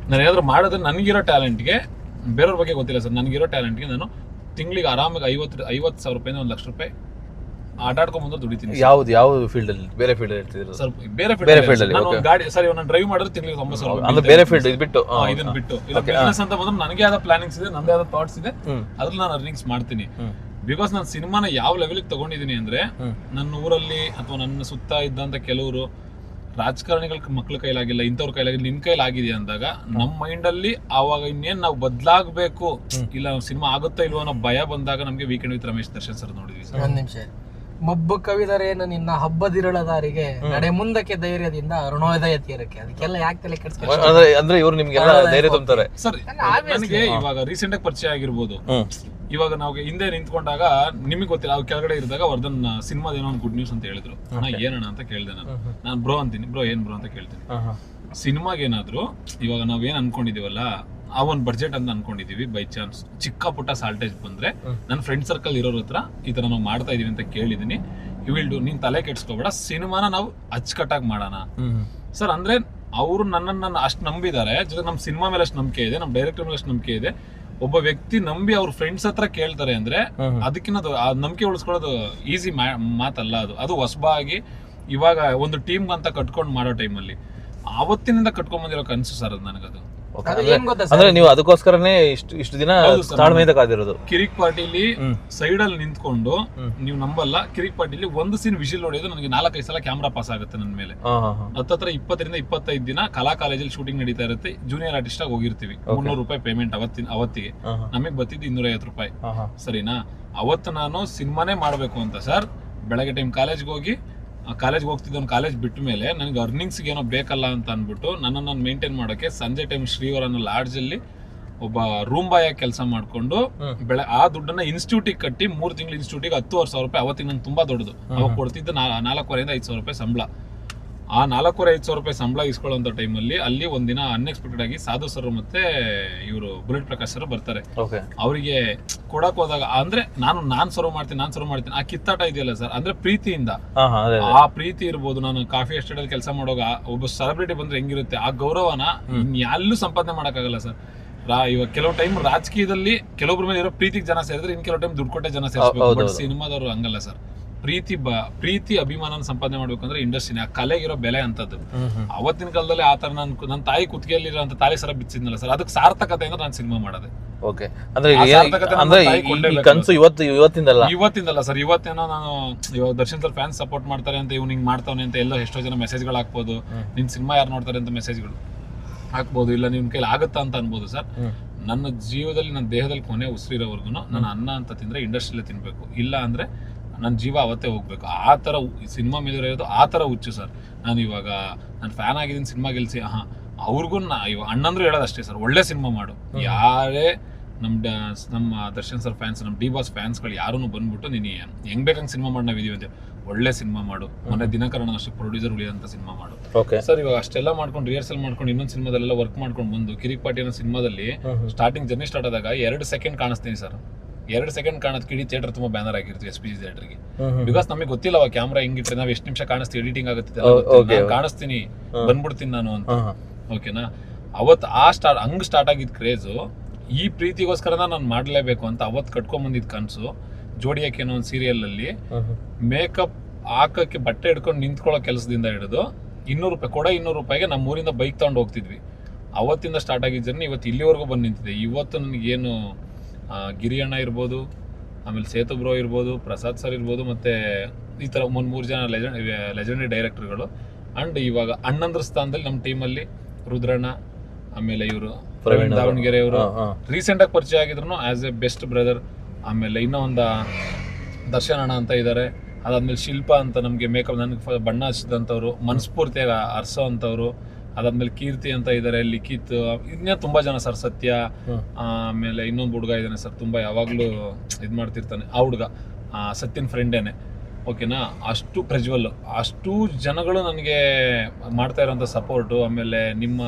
ನಾನು ಏನಾದ್ರು ಮಾಡಿದ್ರೆ ನನಗಿರೋ ಟ್ಯಾಲೆಂಟ್ಗೆ, ಬೇರೆಯವ್ರ ಬಗ್ಗೆ ಗೊತ್ತಿಲ್ಲ ಸರ್, ನನಗಿರೋ ಟ್ಯಾಲೆಂಟ್ಗೆ ನಾನು ತಿಂಗಳಿಗೆ ಆರಾಮಾಗಿ 50,000 ರೂಪಾಯಿಂದ 1 ಲಕ್ಷ ರೂಪಾಯಿ ಆಟಾಡ್ಕೊಂಡ್ಬಂದು ದುಡಿತೀನಿ. ಯಾವ ಫೀಲ್ಡ್ ಅಲ್ಲಿ? ಬೇರೆ ಫೀಲ್ಡ್ ಹೇಳ್ತಿದ್ರು ಸರ್. ಬೇರೆ ಫೀಲ್ಡ್ ಅಲ್ಲಿ ಗಾಡಿ ಸರ್, ನಾನು ಡ್ರೈವ್ ಮಾಡಿದ್ರೆ ತಿಂಗಳಿಗೆ 90,000 ಅಂದ್ರೆ ಬೇರೆ ಫೀಲ್ಡ್ ಇದನ್ನ ಬಿಟ್ಟು ಇಲ್ಲ ಬಿಸ್ನೆಸ್ ಅಂತ ಬಂದ್ರೆ ನನಗೆ ಆದ ಪ್ಲಾನಿಂಗ್ಸ್ ಇದೆ, ನನ್ನದೇ ಆದ ಥಾಟ್ಸ್ ಇದೆ, ಅದ್ರಲ್ಲಿ ನಾನು ಅರ್ನಿಂಗ್ಸ್ ಮಾಡ್ತೀನಿ. ಬಿಕಾಸ್ ನಾನು ಸಿನಿಮಾನ ಯಾವ ಲೆವೆಲ್ಗೆ ತಗೊಂಡಿದ್ದೀನಿ ಅಂದ್ರೆ, ನನ್ನ ಊರಲ್ಲಿ ಅಥವಾ ನನ್ನ ಸುತ್ತ ಇದ್ದಂತ ಕೆಲವರು ರಾಜಕಾರಣಿಗಳ ಮಕ್ಳ ಕೈಲಾಗಿಲ್ಲ, ಇಂಥವ್ರ ಕೈಲಾಗಿಲ್ಲ, ನಿನ್ ಕೈಲಾಗಿದೆ ಅಂದಾಗ ನಮ್ಮ ಮೈಂಡ್ ಅಲ್ಲಿ ಆವಾಗ ಇನ್ನೇನ್ ನಾವು ಬದಲಾಗಬೇಕು, ಇಲ್ಲ ಸಿನಿಮಾ ಆಗುತ್ತಾ ಇಲ್ವೋ ಅನ್ನೋ ಭಯ ಬಂದಾಗ ನಮ್ಗೆ weekend with Ramesh Darshan sir ನೋಡಿದ್ವಿ ಸರ್. ಒಂದ್ ನಿಮಿಷ. ಮಬ್ಬು ಕವಿದರೇನು ನಿನ್ನ ಹಬ್ಬದಿರಳ ದಾರಿಗೆ ನಡೆ ಮುಂದಕ್ಕೆ ಧೈರ್ಯದಿಂದ ಅರುಣೋದಯ ತೀರಕ್ಕೆ, ಅದಕ್ಕೆಲ್ಲ ಯಾಕೆ ತಲೆ ಕೆಡಿಸ್ಕೊಂಡು ಅಂದ್ರೆ ಇವ್ರು ನಿಮ್ಗೆಲ್ಲ ಧೈರ್ಯ ತುಂಬ್ತಾರೆ ಸರ್. ನನಗೆ ಇವಾಗ ರೀಸೆಂಟ್ ಆಗಿ ಪರಿಚಯ ಆಗಿರ್ಬೋದು. ಇವಾಗ ನಾವು ಹಿಂದೆ ನಿಂತ್ಕೊಂಡಾಗ ನಿಮಗೆ ಗೊತ್ತಿಲ್ಲ, ಅವ್ರು ಕೆಳಗಡೆ ಇರಿದಾಗ ವರ್ಧನ್ ಸಿನಿಮಾದ ಏನೋ ಒಂದು ಗುಡ್ ನ್ಯೂಸ್ ಅಂತ ಹೇಳಿದ್ರು. ಏನಣ್ಣ ಅಂತ ಕೇಳಿದೆ ನಾನು ಬ್ರೋ ಅಂತೀನಿ. ಬ್ರೋ ಏನ್ ಬ್ರೋ ಅಂತ ಕೇಳ್ತೀನಿ. ಸಿನಿಮಾಗೆ ಏನಾದ್ರು ಇವಾಗ ನಾವೇನ್ ಅನ್ಕೊಂಡಿದೀವಲ್ಲ, ಆ ಒಂದು ಬಡ್ಜೆಟ್ ಅಂತ ಅನ್ಕೊಂಡಿದೀವಿ, ಬೈ ಚಾನ್ಸ್ ಚಿಕ್ಕ ಪುಟ್ಟ ಸಾಲ್ಟೇಜ್ ಬಂದ್ರೆ ನನ್ನ ಫ್ರೆಂಡ್ ಸರ್ಕಲ್ ಇರೋರ ಹತ್ರ ಈ ತರ ನಾವು ಮಾಡ್ತಾ ಇದೀವಿ ಅಂತ ಕೇಳಿದೀನಿ. ಯು ವಿಲ್ ಡೂ, ನೀನ್ ತಲೆ ಕೆಡ್ಸ್ಕೋಬೇಡ, ಸಿನಿಮಾನ ನಾವು ಅಚ್ಚುಕಟ್ಟಾಗಿ ಮಾಡೋಣ ಸರ್. ಅಂದ್ರೆ ಅವರು ನನ್ನನ್ನು ಅಷ್ಟು ನಂಬಿದ್ದಾರೆ, ಜೊತೆ ನಮ್ಮ ಸಿನಿಮಾ ಮೇಲೆ ಅಷ್ಟು ನಂಬಿಕೆ ಇದೆ, ನಮ್ಮ ಡೈರೆಕ್ಟರ್ ಮೇಲೆ ಅಷ್ಟು ನಂಬಿಕೆ ಇದೆ. ಒಬ್ಬ ವ್ಯಕ್ತಿ ನಂಬಿ ಅವ್ರ ಫ್ರೆಂಡ್ಸ್ ಹತ್ರ ಕೇಳ್ತಾರೆ ಅಂದ್ರೆ ಅದಕ್ಕಿಂತ ಆ ನಂಬಿಕೆ ಉಳಿಸ್ಕೊಳ್ಳೋದು ಈಸಿ ಮಾತಲ್ಲ. ಅದು ಹೊಸಬಾಗಿ ಇವಾಗ ಒಂದು ಟೀಮ್ ಅಂತ ಕಟ್ಕೊಂಡು ಮಾಡೋ ಟೈಮಲ್ಲಿ ಆವತ್ತಿನಿಂದ ಕಟ್ಕೊಂಡ್ ಬಂದಿರೋ ಕನಸು ಸರ್ ಅದು ನನಗದು. ಅಂದ್ರೆ ನೀವು ಅದಕ್ಕೋಸ್ಕರನೇ ಇಷ್ಟು ದಿನ ತಾಳ್ಮೆಯಿಂದ ಕಾದಿರೋದು. ಕಿರಿಕ್ ಪಾರ್ಟಿಲಿ ಸೈಡ್ ಅಲ್ಲಿ ನಿಂತ್ಕೊಂಡು, ನೀವು ನಂಬಲ್ಲ, ಕಿರಿಕ್ ಪಾರ್ಟಿಲಿ ಒಂದು ಸೀನ್ ವಿಷಿಲ್ ಹೊಡೆಯೋದು ನನಗೆ 4-5 ಸಲ ಕ್ಯಾಮ್ರಾ ಪಾಸ್ ಆಗುತ್ತೆ ನನ್ನ ಮೇಲೆ. ಹತ್ತತ್ರ 20-25 ದಿನ ಕಲಾ ಕಾಲೇಜಲ್ಲಿ ಶೂಟಿಂಗ್ ನಡೀತಾ ಇರುತ್ತೆ. ಜೂನಿಯರ್ ಆರ್ಟಿಸ್ಟ್ ಆಗಿ ಹೋಗಿರ್ತೀವಿ. 300 ರೂಪಾಯಿ ಪೇಮೆಂಟ್ ಅವತ್ತಿಗೆ. ನಮಗೆ ಬರ್ತಿದ್ದು 250 ರೂಪಾಯಿ. ಸರಿನಾ? ಅವತ್ತು ನಾನು ಸಿನಿಮಾನೇ ಮಾಡ್ಬೇಕು ಅಂತ ಸರ್ ಬೆಳಗ್ಗೆ ಟೈಮ್ ಕಾಲೇಜ್ಗೆ ಹೋಗ್ತಿದ್ದವನು ಕಾಲೇಜ್ ಬಿಟ್ಟ ಮೇಲೆ ನನಗೆ ಅರ್ನಿಂಗ್ಸ್ಗೆ ಏನೋ ಬೇಕಲ್ಲ ಅಂತ ಅಂದ್ಬಿಟ್ಟು ನನ್ನನ್ನು ಮೇಂಟೈನ್ ಮಾಡೋಕೆ ಸಂಜೆ ಟೈಮ್ ಶ್ರೀವರ ಅನ್ನೋ ಲಾಡ್ಜಲ್ಲಿ ಒಬ್ಬ ರೂಮ್ ಬಾಯ್ ಆಗಿ ಕೆಲಸ ಮಾಡ್ಕೊಂಡು ಆ ದುಡ್ಡನ್ನ ಇನ್ಸ್ಟಿಟ್ಯೂಟಿಗೆ ಕಟ್ಟಿ 3 ತಿಂಗಳು ಇನ್ಸ್ಟಿಟ್ಯೂಟಿಗೆ 10,000 ರೂಪಾಯಿ. ಅವತ್ತಿಗೆ ನಂಗೆ ತುಂಬಾ ದೊಡ್ಡದು. ಅವಾಗ ಕೊಡ್ತಿದ್ದ 4,500 ರೂಪಾಯಿ ಸಂಬಳ. ಆ 4,500 ರೂಪಾಯಿ ಸಂಬಳ ಇಸ್ಕೊಳ್ಳೋಂಥ ಟೈಮಲ್ಲಿ ಅಲ್ಲಿ ಒಂದಿನ ಅನ್ಎಕ್ಸ್ಪೆಕ್ಟೆಡ್ ಆಗಿ ಸಾಧು ಸರ್ ಮತ್ತೆ ಇವರು ಬುಲೆಟ್ ಪ್ರಕಾಶ್ ಸರ್ ಬರ್ತಾರೆ. ಅವರಿಗೆ ಕೊಡಕ್ ಹೋದಾಗ ಅಂದ್ರೆ ನಾನ್ ಸರ್ವ್ ಮಾಡ್ತೀನಿ ಆ ಕಿತ್ತಾಟ ಇದೆಯಲ್ಲ ಸರ್, ಅಂದ್ರೆ ಪ್ರೀತಿಯಿಂದ. ಆ ಪ್ರೀತಿ ಇರ್ಬೋದು. ನಾನು ಕಾಫಿ ಎಸ್ಟೇಟ್ ಅಲ್ಲಿ ಕೆಲಸ ಮಾಡೋಗ ಒಬ್ಬ ಸೆಲೆಬ್ರಿಟಿ ಬಂದ್ರೆ ಹೆಂಗಿರುತ್ತೆ, ಆ ಗೌರವನ ಎಲ್ಲೂ ಸಂಪಾದನೆ ಮಾಡಕ್ಕಾಗಲ್ಲ ಸರ್. ಇವಾಗ ಕೆಲವು ಟೈಮ್ ರಾಜಕೀಯದಲ್ಲಿ ಕೆಲವೊಬ್ರ ಮೇಲೆ ಇರೋ ಪ್ರೀತಿಗೆ ಜನ ಸೇರಿದ್ರೆ, ಇನ್ ಕೆಲವು ಟೈಮ್ ದುಡ್ಡು ಕೊಟ್ಟೆ ಜನ ಸೇರಿಸ್ಬೇಕು. ಬಟ್ ಸಿನಿಮಾದವರು ಹಂಗಲ್ಲ ಸರ್. ಪ್ರೀತಿ ಅಭಿಮಾನ ಸಂಪಾದನೆ ಮಾಡ್ಬೇಕಂದ್ರೆ ಇಂಡಸ್ಟ್ರಿನ ಆ ಕಲೆಗಿರೋ ಬೆಲೆ ಅಂತದ್ದು. ಅವತ್ತಿನ ಕಾಲದಲ್ಲಿ ಆ ತರ ನನ್ನ ತಾಯಿ ಕುತ್ತಿಗೆಯಲ್ಲಿರೋ ತಾಲಿ ಸರ ಬಿಚ್ಚಿದ್ನಲ್ಲ ಸರ್, ಅದಕ್ಕೆ ಸಾರ್ಥಕತೆ ಅಂದ್ರೆ ನಾನು ಸಿನಿಮಾ ಮಾಡೋದೆ. ಇವತ್ತಿಂದಲ್ಲ ಸರ್. ಇವತ್ತೇನೋ ನಾನು ಇವಾಗ ದರ್ಶನ್ ಸರ್ ಫ್ಯಾನ್ಸ್ ಸಪೋರ್ಟ್ ಮಾಡ್ತಾರೆ ಅಂತ, ಇವ್ನು ಹಿಂಗ್ ಮಾಡ್ತಾವನೆ ಅಂತ ಎಲ್ಲ ಎಷ್ಟೋ ಜನ ಮೆಸೇಜ್ಗಳು ಹಾಕ್ಬೋದು. ನಿನ್ ಸಿನಿಮಾ ಯಾರು ನೋಡ್ತಾರೆ ಅಂತ ಮೆಸೇಜ್ಗಳು ಹಾಕ್ಬೋದು, ಇಲ್ಲ ನಿಮ್ ಕೈಲಿ ಆಗುತ್ತಾ ಅಂತ ಅನ್ಬೋದು ಸರ್. ನನ್ನ ಜೀವದಲ್ಲಿ, ನನ್ನ ದೇಹದಲ್ಲಿ ಕೊನೆ ಉಸಿರಿರೋವರೆಗೂ ನಾನು ಅನ್ನ ಅಂತ ತಿಂದ್ರೆ ಇಂಡಸ್ಟ್ರಿಯಲ್ಲೇ ತಿನ್ಬೇಕು, ಇಲ್ಲ ಅಂದ್ರೆ ನನ್ನ ಜೀವ ಅವತ್ತೇ ಹೋಗ್ಬೇಕು. ಆ ಥರ ಸಿನಿಮಾ ಮೇಲೆ ಇರೋದು ಆ ಥರ ಹುಚ್ಚು ಸರ್. ನಾನು ಇವಾಗ ನಾನು ಫ್ಯಾನ್ ಆಗಿದ್ದೀನಿ, ಸಿನಿಮಾ ಗೆಲ್ಸಿ ಅವ್ರಿಗೂ ಇವಾಗ ಅಣ್ಣಂದ್ರು ಹೇಳೋದಷ್ಟೇ ಸರ್, ಒಳ್ಳೆ ಸಿನಿಮಾ ಮಾಡು. ಯಾರೇ ನಮ್ಮ ದರ್ಶನ್ ಸರ್ ಫ್ಯಾನ್ಸ್, ನಮ್ಮ ಡಿ ಬಾಸ್ ಫ್ಯಾನ್ಸ್ಗಳು ಯಾರೂ ಬಂದ್ಬಿಟ್ಟು ನೀನು ಹೆಂಗ್ ಬೇಕಂಗೆ ಸಿನಿಮಾ ಮಾಡಿ ನಾವಿದೀವಿ ಅಂತ, ಒಳ್ಳೆ ಸಿನಿಮಾ ಮಾಡು. ಮೊನ್ನೆ ದಿನಕರಣ ಅಷ್ಟೇ ಪ್ರೊಡ್ಯೂಸರ್ ಉಳಿಯೋಂಥ ಸಿನಿಮಾ ಮಾಡು ಸರ್. ಇವಾಗ ಅಷ್ಟೆಲ್ಲ ಮಾಡ್ಕೊಂಡು ರಿಹರ್ಸಲ್ ಮಾಡ್ಕೊಂಡು ಇನ್ನೊಂದು ಸಿನಿಮಾದಲ್ಲೆಲ್ಲ ವರ್ಕ್ ಮಾಡ್ಕೊಂಡು ಬಂದು ಕಿರಿಕ್ ಪಾರ್ಟಿ ಅನ್ನೋ ಸಿನಿಮಾದಲ್ಲಿ ಸ್ಟಾರ್ಟಿಂಗ್ ಜರ್ನಿ ಸ್ಟಾರ್ಟ್ ಆದಾಗ 2 ಸೆಕೆಂಡ್ ಕಾಣಿಸ್ತೀನಿ ಸರ್. 2 ಸೆಕೆಂಡ್ ಕಾಣೋದಕ್ಕೆ ಇಡೀ ಥಿಯೇಟರ್ ತುಂಬಾ ಬ್ಯಾನರ್ ಆಗಿರ್ತೀವಿ SPG ಥಿಯೇಟರ್ಗೆ. ಬಿಕಾಸ್ ನಮಗೆ ಗೊತ್ತಿಲ್ಲ ಅವಾಗ ಕ್ಯಾಮ್ರಾ ಹೆಂಗಿಟ್ರೆ ನಾವು ಎಷ್ಟು ನಿಮಿಷ ಕಾಣಿಸ್ತೀವಿ, ಎಡಿಟಿಂಗ್ ಆಗುತ್ತೆ, ಕಾಣಿಸ್ತೀನಿ ಬಂದ್ಬಿಡ್ತೀನಿ ನಾನು ಅಂತ. ಓಕೆನಾ? ಅವತ್ತು ಹಂಗ್ ಸ್ಟಾರ್ಟ್ ಆಗಿದ್ ಕ್ರೇಜು. ಈ ಪ್ರೀತಿಗೋಸ್ಕರ ನಾನು ಮಾಡ್ಲೇಬೇಕು ಅಂತ ಅವತ್ತು ಕಟ್ಕೊಂಡ್ ಬಂದಿದ್ ಕನ್ಸು. ಜೋಡಿಯಕ್ಕೆ ಏನೋ ಒಂದು ಸೀರಿಯಲ್ ಅಲ್ಲಿ ಮೇಕಪ್ ಹಾಕಕ್ಕೆ ಬಟ್ಟೆ ಹಿಡ್ಕೊಂಡು ನಿಂತ್ಕೊಳ್ಳೋ ಕೆಲಸದಿಂದ ಹಿಡಿದು 200 ರೂಪಾಯಿ 200 ರೂಪಾಯಿಗೆ ನಮ್ಮ ಊರಿಂದ ಬೈಕ್ ತಗೊಂಡು ಹೋಗ್ತಿದ್ವಿ. ಅವತ್ತಿಂದ ಸ್ಟಾರ್ಟ್ ಆಗಿದ್ದ ಜರ್ನಿ ಇವತ್ತು ಇಲ್ಲಿವರೆಗೂ ಬಂದು ನಿಂತಿದೆ. ಇವತ್ತು ನನಗೇನು ಗಿರಿ ಅಣ್ಣ ಇರ್ಬೋದು, ಆಮೇಲೆ ಸೇತು ಬ್ರೋ ಇರ್ಬೋದು, ಪ್ರಸಾದ್ ಸರ್ ಇರ್ಬೋದು, ಮತ್ತೆ ಈ ಥರ 3 ಜನ ಲೆಜೆಂಡರಿ ಡೈರೆಕ್ಟರ್ಗಳು. ಅಂಡ್ ಇವಾಗ ಅಣ್ಣಂದ್ರ ಸ್ಥಾನದಲ್ಲಿ ನಮ್ಮ ಟೀಮಲ್ಲಿ ರುದ್ರಣ್ಣ, ಆಮೇಲೆ ಇವರು ಪ್ರವೀಣ್ ದಾವಣಗೆರೆ ಅವರು ರೀಸೆಂಟ್ ಆಗಿ ಪರಿಚಯ ಆಗಿದ್ರು ಆಸ್ ಎ ಬೆಸ್ಟ್ ಬ್ರದರ್. ಆಮೇಲೆ ಇನ್ನೂ ಒಂದು ದರ್ಶನ್ ಅಣ್ಣ ಅಂತ ಇದ್ದಾರೆ. ಅದಾದ್ಮೇಲೆ ಶಿಲ್ಪ ಅಂತ ನಮಗೆ ಮೇಕಪ್ ನನಗೆ ಬಣ್ಣ ಹಚ್ಚಿದಂಥವ್ರು, ಮನಸ್ಫೂರ್ತಿಯಾಗಿ ಅರ್ಸೋ ಅಂಥವ್ರು. ಅದಾದ್ಮೇಲೆ ಕೀರ್ತಿ ಅಂತ ಇದ್ದಾರೆ, ಲಿಖಿತ್, ಇನ್ನೇ ತುಂಬಾ ಜನ ಸರ್, ಸತ್ಯ, ಆಮೇಲೆ ಇನ್ನೊಂದು ಹುಡುಗ ಇದ್ದಾನೆ ಸರ್, ತುಂಬಾ ಯಾವಾಗ್ಲೂ ಇದ್ ಮಾಡ್ತಿರ್ತಾನೆ, ಆ ಹುಡುಗ ಸತ್ಯನ್ ಫ್ರೆಂಡೇನೆ, ಓಕೆನಾ. ಅಷ್ಟು ಪ್ರಜ್ವಲ್, ಅಷ್ಟು ಜನಗಳು ನನಗೆ ಮಾಡ್ತಾ ಇರೋಂಥ ಸಪೋರ್ಟು. ಆಮೇಲೆ ನಿಮ್ಮ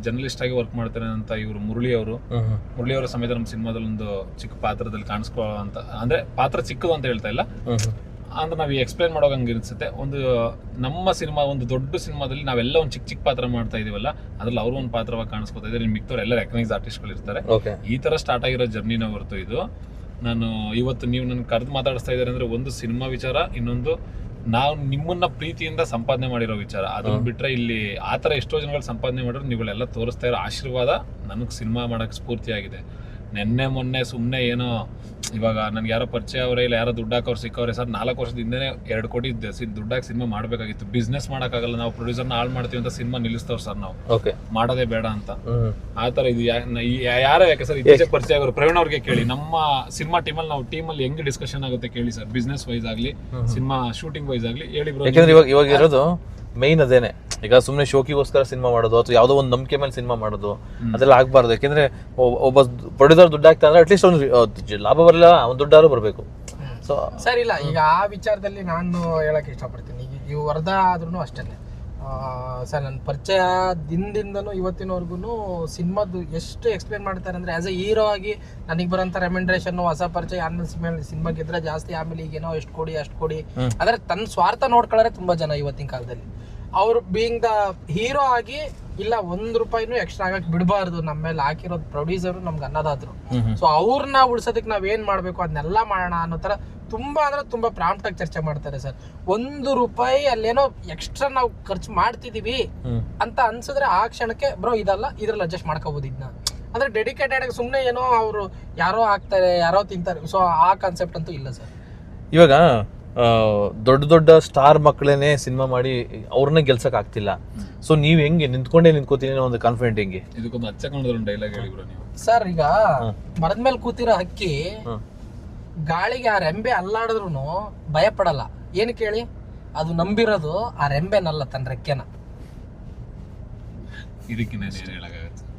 ಜರ್ನಲಿಸ್ಟ್ ಆಗಿ ವರ್ಕ್ ಮಾಡ್ತಾರೆ ಅಂತ ಇವರು ಮುರಳಿ ಅವರ ಸಮೇತ ನಮ್ಮ ಸಿನಿಮಾದಲ್ಲಿ ಒಂದು ಚಿಕ್ಕ ಪಾತ್ರದಲ್ಲಿ ಕಾಣಿಸ್ಕೊಳ್ಳೋ ಅಂತ, ಅಂದ್ರೆ ಪಾತ್ರ ಚಿಕ್ಕದು ಅಂತ ಹೇಳ್ತಾ ಇಲ್ಲ, ಅಂದ್ರೆ ನಾವು ಎಕ್ಸ್ಪ್ಲೈನ್ ಮಾಡೋಕೆ ಹಂಗೆ ಅನ್ಸುತ್ತೆ. ಒಂದು ನಮ್ಮ ಸಿನಿಮಾ, ಒಂದು ದೊಡ್ಡ ಸಿನಿಮಾದಲ್ಲಿ ನಾವೆಲ್ಲ ಒಂದು ಚಿಕ್ಕ ಚಿಕ್ಕ ಪಾತ್ರ ಮಾಡ್ತಾ ಇದೀವಲ್ಲ, ಅದ್ರಲ್ಲಿ ಅವರು ಒಂದು ಪಾತ್ರವಾಗಿ ಕಾಣಿಸ್ಕೊತಾ ಇದ್ದಾರೆ. ಮಿಕ್ತವ್ರು ಎಲ್ಲ ರೆಕಗ್ನೈಸ್ ಆರ್ಟಿಸ್ಟ್ಗಳು ಇರ್ತಾರೆ. ಈ ತರ ಸ್ಟಾರ್ಟ್ ಆಗಿರೋ ಜರ್ನಿನ ಹೊರತು ಇದು ನಾನು ಇವತ್ತು ನೀವು ನನ್ನ ಕರೆದು ಮಾತಾಡಿಸ್ತಾ ಇದ್ದಾರೆ ಅಂದ್ರೆ ಒಂದು ಸಿನಿಮಾ ವಿಚಾರ, ಇನ್ನೊಂದು ನಾವು ನಿಮ್ಮನ್ನ ಪ್ರೀತಿಯಿಂದ ಸಂಪಾದನೆ ಮಾಡಿರೋ ವಿಚಾರ. ಅದನ್ನ ಬಿಟ್ರೆ ಇಲ್ಲಿ ಆತರ ಎಷ್ಟೋ ಜನಗಳು ಸಂಪಾದನೆ ಮಾಡಿರೋ ನೀವುಗಳೆಲ್ಲ ತೋರಿಸ್ತಾ ಇರೋ ಆಶೀರ್ವಾದ ನನಗೆ ಸಿನಿಮಾ ಮಾಡಕ್ಕೆ ಸ್ಫೂರ್ತಿಯಾಗಿದೆ. ನೆನ್ನೆ ಮೊನ್ನೆ ಸುಮ್ಮನೆ ಏನೋ ಇವಾಗ ನನ್ಗೆ ಯಾರೋ ಪರಿಚಯ ಅವರೇ ಇಲ್ಲ ಯಾರೋ ದುಡ್ಡು ಹಾಕೋರು ಸಿಕ್ಕವ್ರೆ ಸರ್, 4 ವರ್ಷದ ಹಿಂದೆ 2 ಕೋಟಿ ದುಡ್ಡಾಗಿ ಸಿನಿಮಾ ಮಾಡಬೇಕಾಗಿತ್ತು, ಬಿಸ್ನೆಸ್ ಮಾಡೋಕ್ಕಾಗಲ್ಲ, ನಾವು ಪ್ರೊಡ್ಯೂಸರ್ನ ಹಾಳು ಮಾಡ್ತೀವಿ ಅಂತ ಸಿನಿಮಾ ನಿಲ್ಲಿಸ್ತವ್ರು ಸರ್, ನಾವು ಮಾಡೋದೇ ಬೇಡ ಅಂತ. ಆ ಥರ ಇದು ಯಾರೋ ಯಾಕೆ ಸರ್ ಇತ್ತೀಚೆಗೆ ಪರಿಚಯ ಆಗೋರು ಪ್ರವೀಣ್ ಅವ್ರಿಗೆ ಕೇಳಿ, ನಮ್ಮ ಸಿನಿಮಾ ಟೀಮಲ್ಲಿ ಹೆಂಗೆ ಡಿಸ್ಕಷನ್ ಆಗುತ್ತೆ ಕೇಳಿ ಸರ್, ಬಿಸ್ನೆಸ್ ವೈಸ್ ಆಗಲಿ ಸಿನಿಮಾ ಶೂಟಿಂಗ್ ವೈಸ್ ಆಗಲಿ ಹೇಳಿ ಬ್ರೋ. ಯಾಕಂದ್ರೆ ಇವಾಗ ಇರೋದು ಮೈನ್ ಅದೇನೆ. ಈಗ ಸುಮ್ಮನೆ ಶೋಕಿಗೋಸ್ಕರ ಸಿನಿಮಾ ಮಾಡೋದು ಅಥವಾ ಯಾವುದೋ ಒಂದು ನಂಬಿಕೆ ಮೇಲೆ ಸಿನಿಮಾ ಮಾಡೋದು ಅದೆಲ್ಲ ಆಗ್ಬಾರ್ದು. ಯಾಕೆಂದ್ರೆ ಒಬ್ಬ ಪ್ರೊಡ್ಯೂಸರ್ ದುಡ್ಡು ಹಾಕ್ತಾ ಅಂದ್ರೆ ಅಟ್ಲೀಸ್ಟ್ ಒಂದು ಲಾಭ ಬರಲ್ಲ, ಒಂದು ದುಡ್ಡಾರು ಬರಬೇಕು. ಸೊ ಸರ್ ಇಲ್ಲ, ಈಗ ಆ ವಿಚಾರದಲ್ಲಿ ನಾನು ಹೇಳಕ್ ಇಷ್ಟಪಡ್ತೀನಿ. ಈಗ ಈ ವರದಾ ಆದ್ರೂ ಅಷ್ಟೇ ಸರ್, ನನ್ನ ಪರಿಚಯ ದಿನದಿಂದನೂ ಇವತ್ತಿನವರೆಗೂ ಸಿನಿಮಾದು ಎಷ್ಟು ಎಕ್ಸ್ಪ್ಲೇನ್ ಮಾಡ್ತಾರೆ ಅಂದರೆ, ಆ್ಯಸ್ ಎ ಹೀರೋ ಆಗಿ ನನಗೆ ಬರೋಂಥ ರೆಮೆಂಡ್ರೇಷನ್, ಹೊಸ ಪರಿಚಯ, ಆಮೇಲೆ ಸಿನಿಮಾ ಗೆದ್ರೆ ಜಾಸ್ತಿ, ಆಮೇಲೆ ಈಗೇನೋ ಎಷ್ಟು ಕೊಡಿ ಅಷ್ಟು ಕೊಡಿ, ಆದರೆ ತನ್ನ ಸ್ವಾರ್ಥ ನೋಡ್ಕೊಳ್ಳೋರೆ ತುಂಬ ಜನ ಇವತ್ತಿನ ಕಾಲದಲ್ಲಿ. ಅವ್ರು ಬೀಯಿಂಗ್ ದ ಹೀರೋ ಆಗಿ ಇಲ್ಲ 1 ರೂಪಾಯಿನೂ ಎಕ್ಸ್ಟ್ರಾ ಆಗಕ್ಕೆ ಬಿಡಬಾರ್ದು, ನಮ್ಮ ಮೇಲೆ ಹಾಕಿರೋದು ಪ್ರೊಡ್ಯೂಸರು, ನಮ್ಗೆ ಅನ್ನದಾದ್ರು. ಸೊ ಅವ್ರನ್ನ ಉಳ್ಸೋದಕ್ಕೆ ನಾವೇನು ಮಾಡಬೇಕು ಅದನ್ನೆಲ್ಲ ಮಾಡೋಣ ಅನ್ನೋ ಥರ ತುಂಬಾ ಅಂದ್ರೆ ತುಂಬಾ ಪ್ರಾಂಪ್ಟ್ ಆಗಿ ಚರ್ಚೆ ಮಾಡ್ತಾರೆ ಸರ್. 1 ರೂಪಾಯಿ ಅಲ್ಲೇನೋ ಎಕ್ಸ್ಟ್ರಾ ನಾವು ಖರ್ಚು ಮಾಡ್ತಿದೀವಿ ಅಂತ ಅನ್ಸಿದ್ರೆ ಆ ಕ್ಷಣಕ್ಕೆ ಬ್ರೋ ಇದಲ್ಲ, ಇದ್ರಲ್ಲಿ ಅಡ್ಜಸ್ಟ್ ಮಾಡ್ಕೋಬಹುದು ಇದನ್ನ, ಅಂದ್ರೆ ಡೆಡಿಕೇಟೆಡ್ ಆಗಿ ಸುಮ್ಮನೆ ಏನೋ ಅವರು ಯಾರೋ ಹಾಕ್ತಾರೆ ಯಾರೋ ತಿಂತಾರೆ. ಸೊ ಆ ಕಾನ್ಸೆಪ್ಟ್ ಅಂತೂ ಇಲ್ಲ ಸರ್. ಇವಾಗ ದೊಡ್ಡ ದೊಡ್ಡ ಸ್ಟಾರ್ ಮಕ್ಕಳೇನೆ ಸಿನಿಮಾ ಮಾಡಿ ಅವ್ರನ್ನ ಗೆಲ್ಸಕ್ ಆಗ್ತಿಲ್ಲ. ಸೊ ನೀವ್ ಹೆಂಗೆ ನಿಂತ್ಕೋತೀನಿ ಒಂದು ಕಾನ್ಫಿಡೆಂಟ್ ಹೆಂಗೆ? ಇದಕ್ಕೊಂದು ಅಚ್ಚಕೊಂಡ್ರ ಡೈಲಾಗ್ ಹೇಳಿ ಬ್ರೋ ನೀವು. ಸರ್ ಈಗ ಮರದ ಮೇಲೆ ಕೂತಿರೋ ಹಕ್ಕಿ ಗಾಳಿಗೆ ಆ ರೆಂಬೆ ಅಲ್ಲಾಡಿದ್ರು ಭಯ ಪಡಲ್ಲ. ಏನು ಕೇಳಿ, ಅದು ನಂಬಿರೋದು ಆ ರೆಂಬೆನಲ್ಲ, ತನ್ನ ರೆಕ್ಕೆನ. ಇದಕ್ಕಿನ್ನ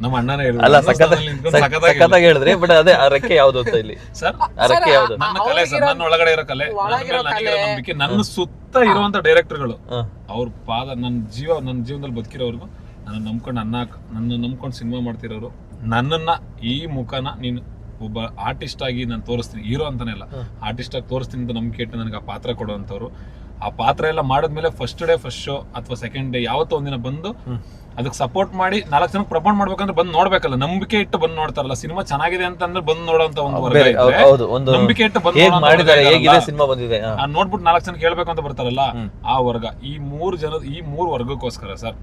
ನಮ್ಮ ಅಣ್ಣನೇ ಅಲ್ಲ, ಸಖತ್ತಾಗಿ ಹೇಳಿದ್ರಿ. ಬಟ್ ಅದೇ ಆ ರೆಕ್ಕೆ ಯಾವ್ದು ಅಂತ ಇಲ್ಲಿ ಸರ್, ಆ ರೆಕ್ಕೆ ಯಾವ್ದು? ನನ್ನ ಕಲೆ ಸರ್, ನನ್ನ ಒಳಗಡೆ ಇರೋ ಕಲೆ, ನಂಬಿಕೆ, ನನ್ನ ಸುತ್ತ ಇರುವಂತ ಡೈರೆಕ್ಟರ್ಗಳು, ಅವ್ರ ಪಾದ, ನನ್ನ ಜೀವನದಲ್ಲಿ ಬದುಕಿರೋರ್ಗು, ನನ್ನ ನಂಬ್ಕೊಂಡು ಸಿನಿಮಾ ಮಾಡ್ತಿರೋರು, ನನ್ನನ್ನ ಈ ಮುಖನ ನೀನು ಒಬ್ಬ ಆರ್ಟಿಸ್ಟ್ ಆಗಿ ನಾನು ತೋರಿಸ್ತೀನಿ, ಹೀರೋ ಅಂತಾನೆ ಅಲ್ಲ, ಆರ್ಟಿಸ್ಟ್ ಆಗಿ ತೋರಿಸ್ತೀನಿ ಅಂತ ನಂಬಿಕೆ ಇಟ್ಟು ನನಗೆ ಆ ಪಾತ್ರ ಕೊಡುವಂಥವ್ರು. ಆ ಪಾತ್ರ ಎಲ್ಲ ಮಾಡಿದ್ಮೇಲೆ ಫಸ್ಟ್ ಶೋ ಅಥವಾ ಸೆಕೆಂಡ್ ಡೇ ಯಾವತ್ತೋ ಒಂದಿನ ಬಂದು ಅದಕ್ಕೆ ಸಪೋರ್ಟ್ ಮಾಡಿ 4 ಜನಕ್ಕೆ ಪ್ರಪೋರ್ಟ್ ಮಾಡ್ಬೇಕಂದ್ರೆ ಬಂದು ನೋಡ್ಬೇಕಲ್ಲ, ನಂಬಿಕೆ ಇಟ್ಟು ಬಂದು ನೋಡ್ತಾರಲ್ಲ, ಸಿನಿಮಾ ಚೆನ್ನಾಗಿದೆ ಅಂತಂದ್ರೆ ಬಂದು ನೋಡೋಂತ ಒಂದು ವರ್ಗ ಇದ್ರೆ, ನಂಬಿಕೆ ಇಟ್ಟು ಬಂದು ನೋಡ್ಬಿಟ್ಟು 4 ಜನಕ್ಕೆ ಹೇಳ್ಬೇಕು ಅಂತ ಬರ್ತಾರಲ್ಲ ಆ ವರ್ಗ. ಈ 3 ವರ್ಗಕ್ಕೋಸ್ಕರ ಸರ್,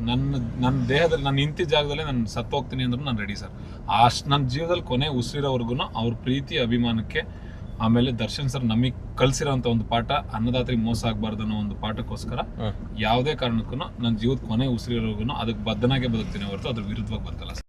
ನನ್ನ ದೇಹದಲ್ಲಿ ನಾನು ನಿಂತಿದ್ದ ಜಾಗದಲ್ಲಿ ನಾನು ಸತ್ತೋಗ್ತೀನಿ ಅಂದ್ರೂ ನಾನು ರೆಡಿ ಸರ್. ನನ್ನ ಜೀವನದಲ್ಲಿ ಕೊನೆ ಉಸಿರೋವರೆಗೂ ಅವ್ರ ಪ್ರೀತಿ ಅಭಿಮಾನಕ್ಕೆ, ಆಮೇಲೆ ದರ್ಶನ್ ಸರ್ ನಮಗೆ ಕಲ್ಸಿರೋಂಥ ಒಂದು ಪಾಠ, ಅನ್ನದಾತ್ರಿಗೆ ಮೋಸ ಆಗ್ಬಾರ್ದು ಅನ್ನೋ ಒಂದು ಪಾಠಕ್ಕೋಸ್ಕರ ಯಾವುದೇ ಕಾರಣಕ್ಕೂ ನನ್ನ ಜೀವದ ಕೊನೆ ಉಸಿರಿರೋರ್ಗು ಅದಕ್ಕೆ ಬದ್ಧನಾಗೆ ಬದುಕ್ತೀನಿ ಹೊರತು ಅದ್ರ ವಿರುದ್ಧವಾಗಿ ಬದುಕಲ್ಲ.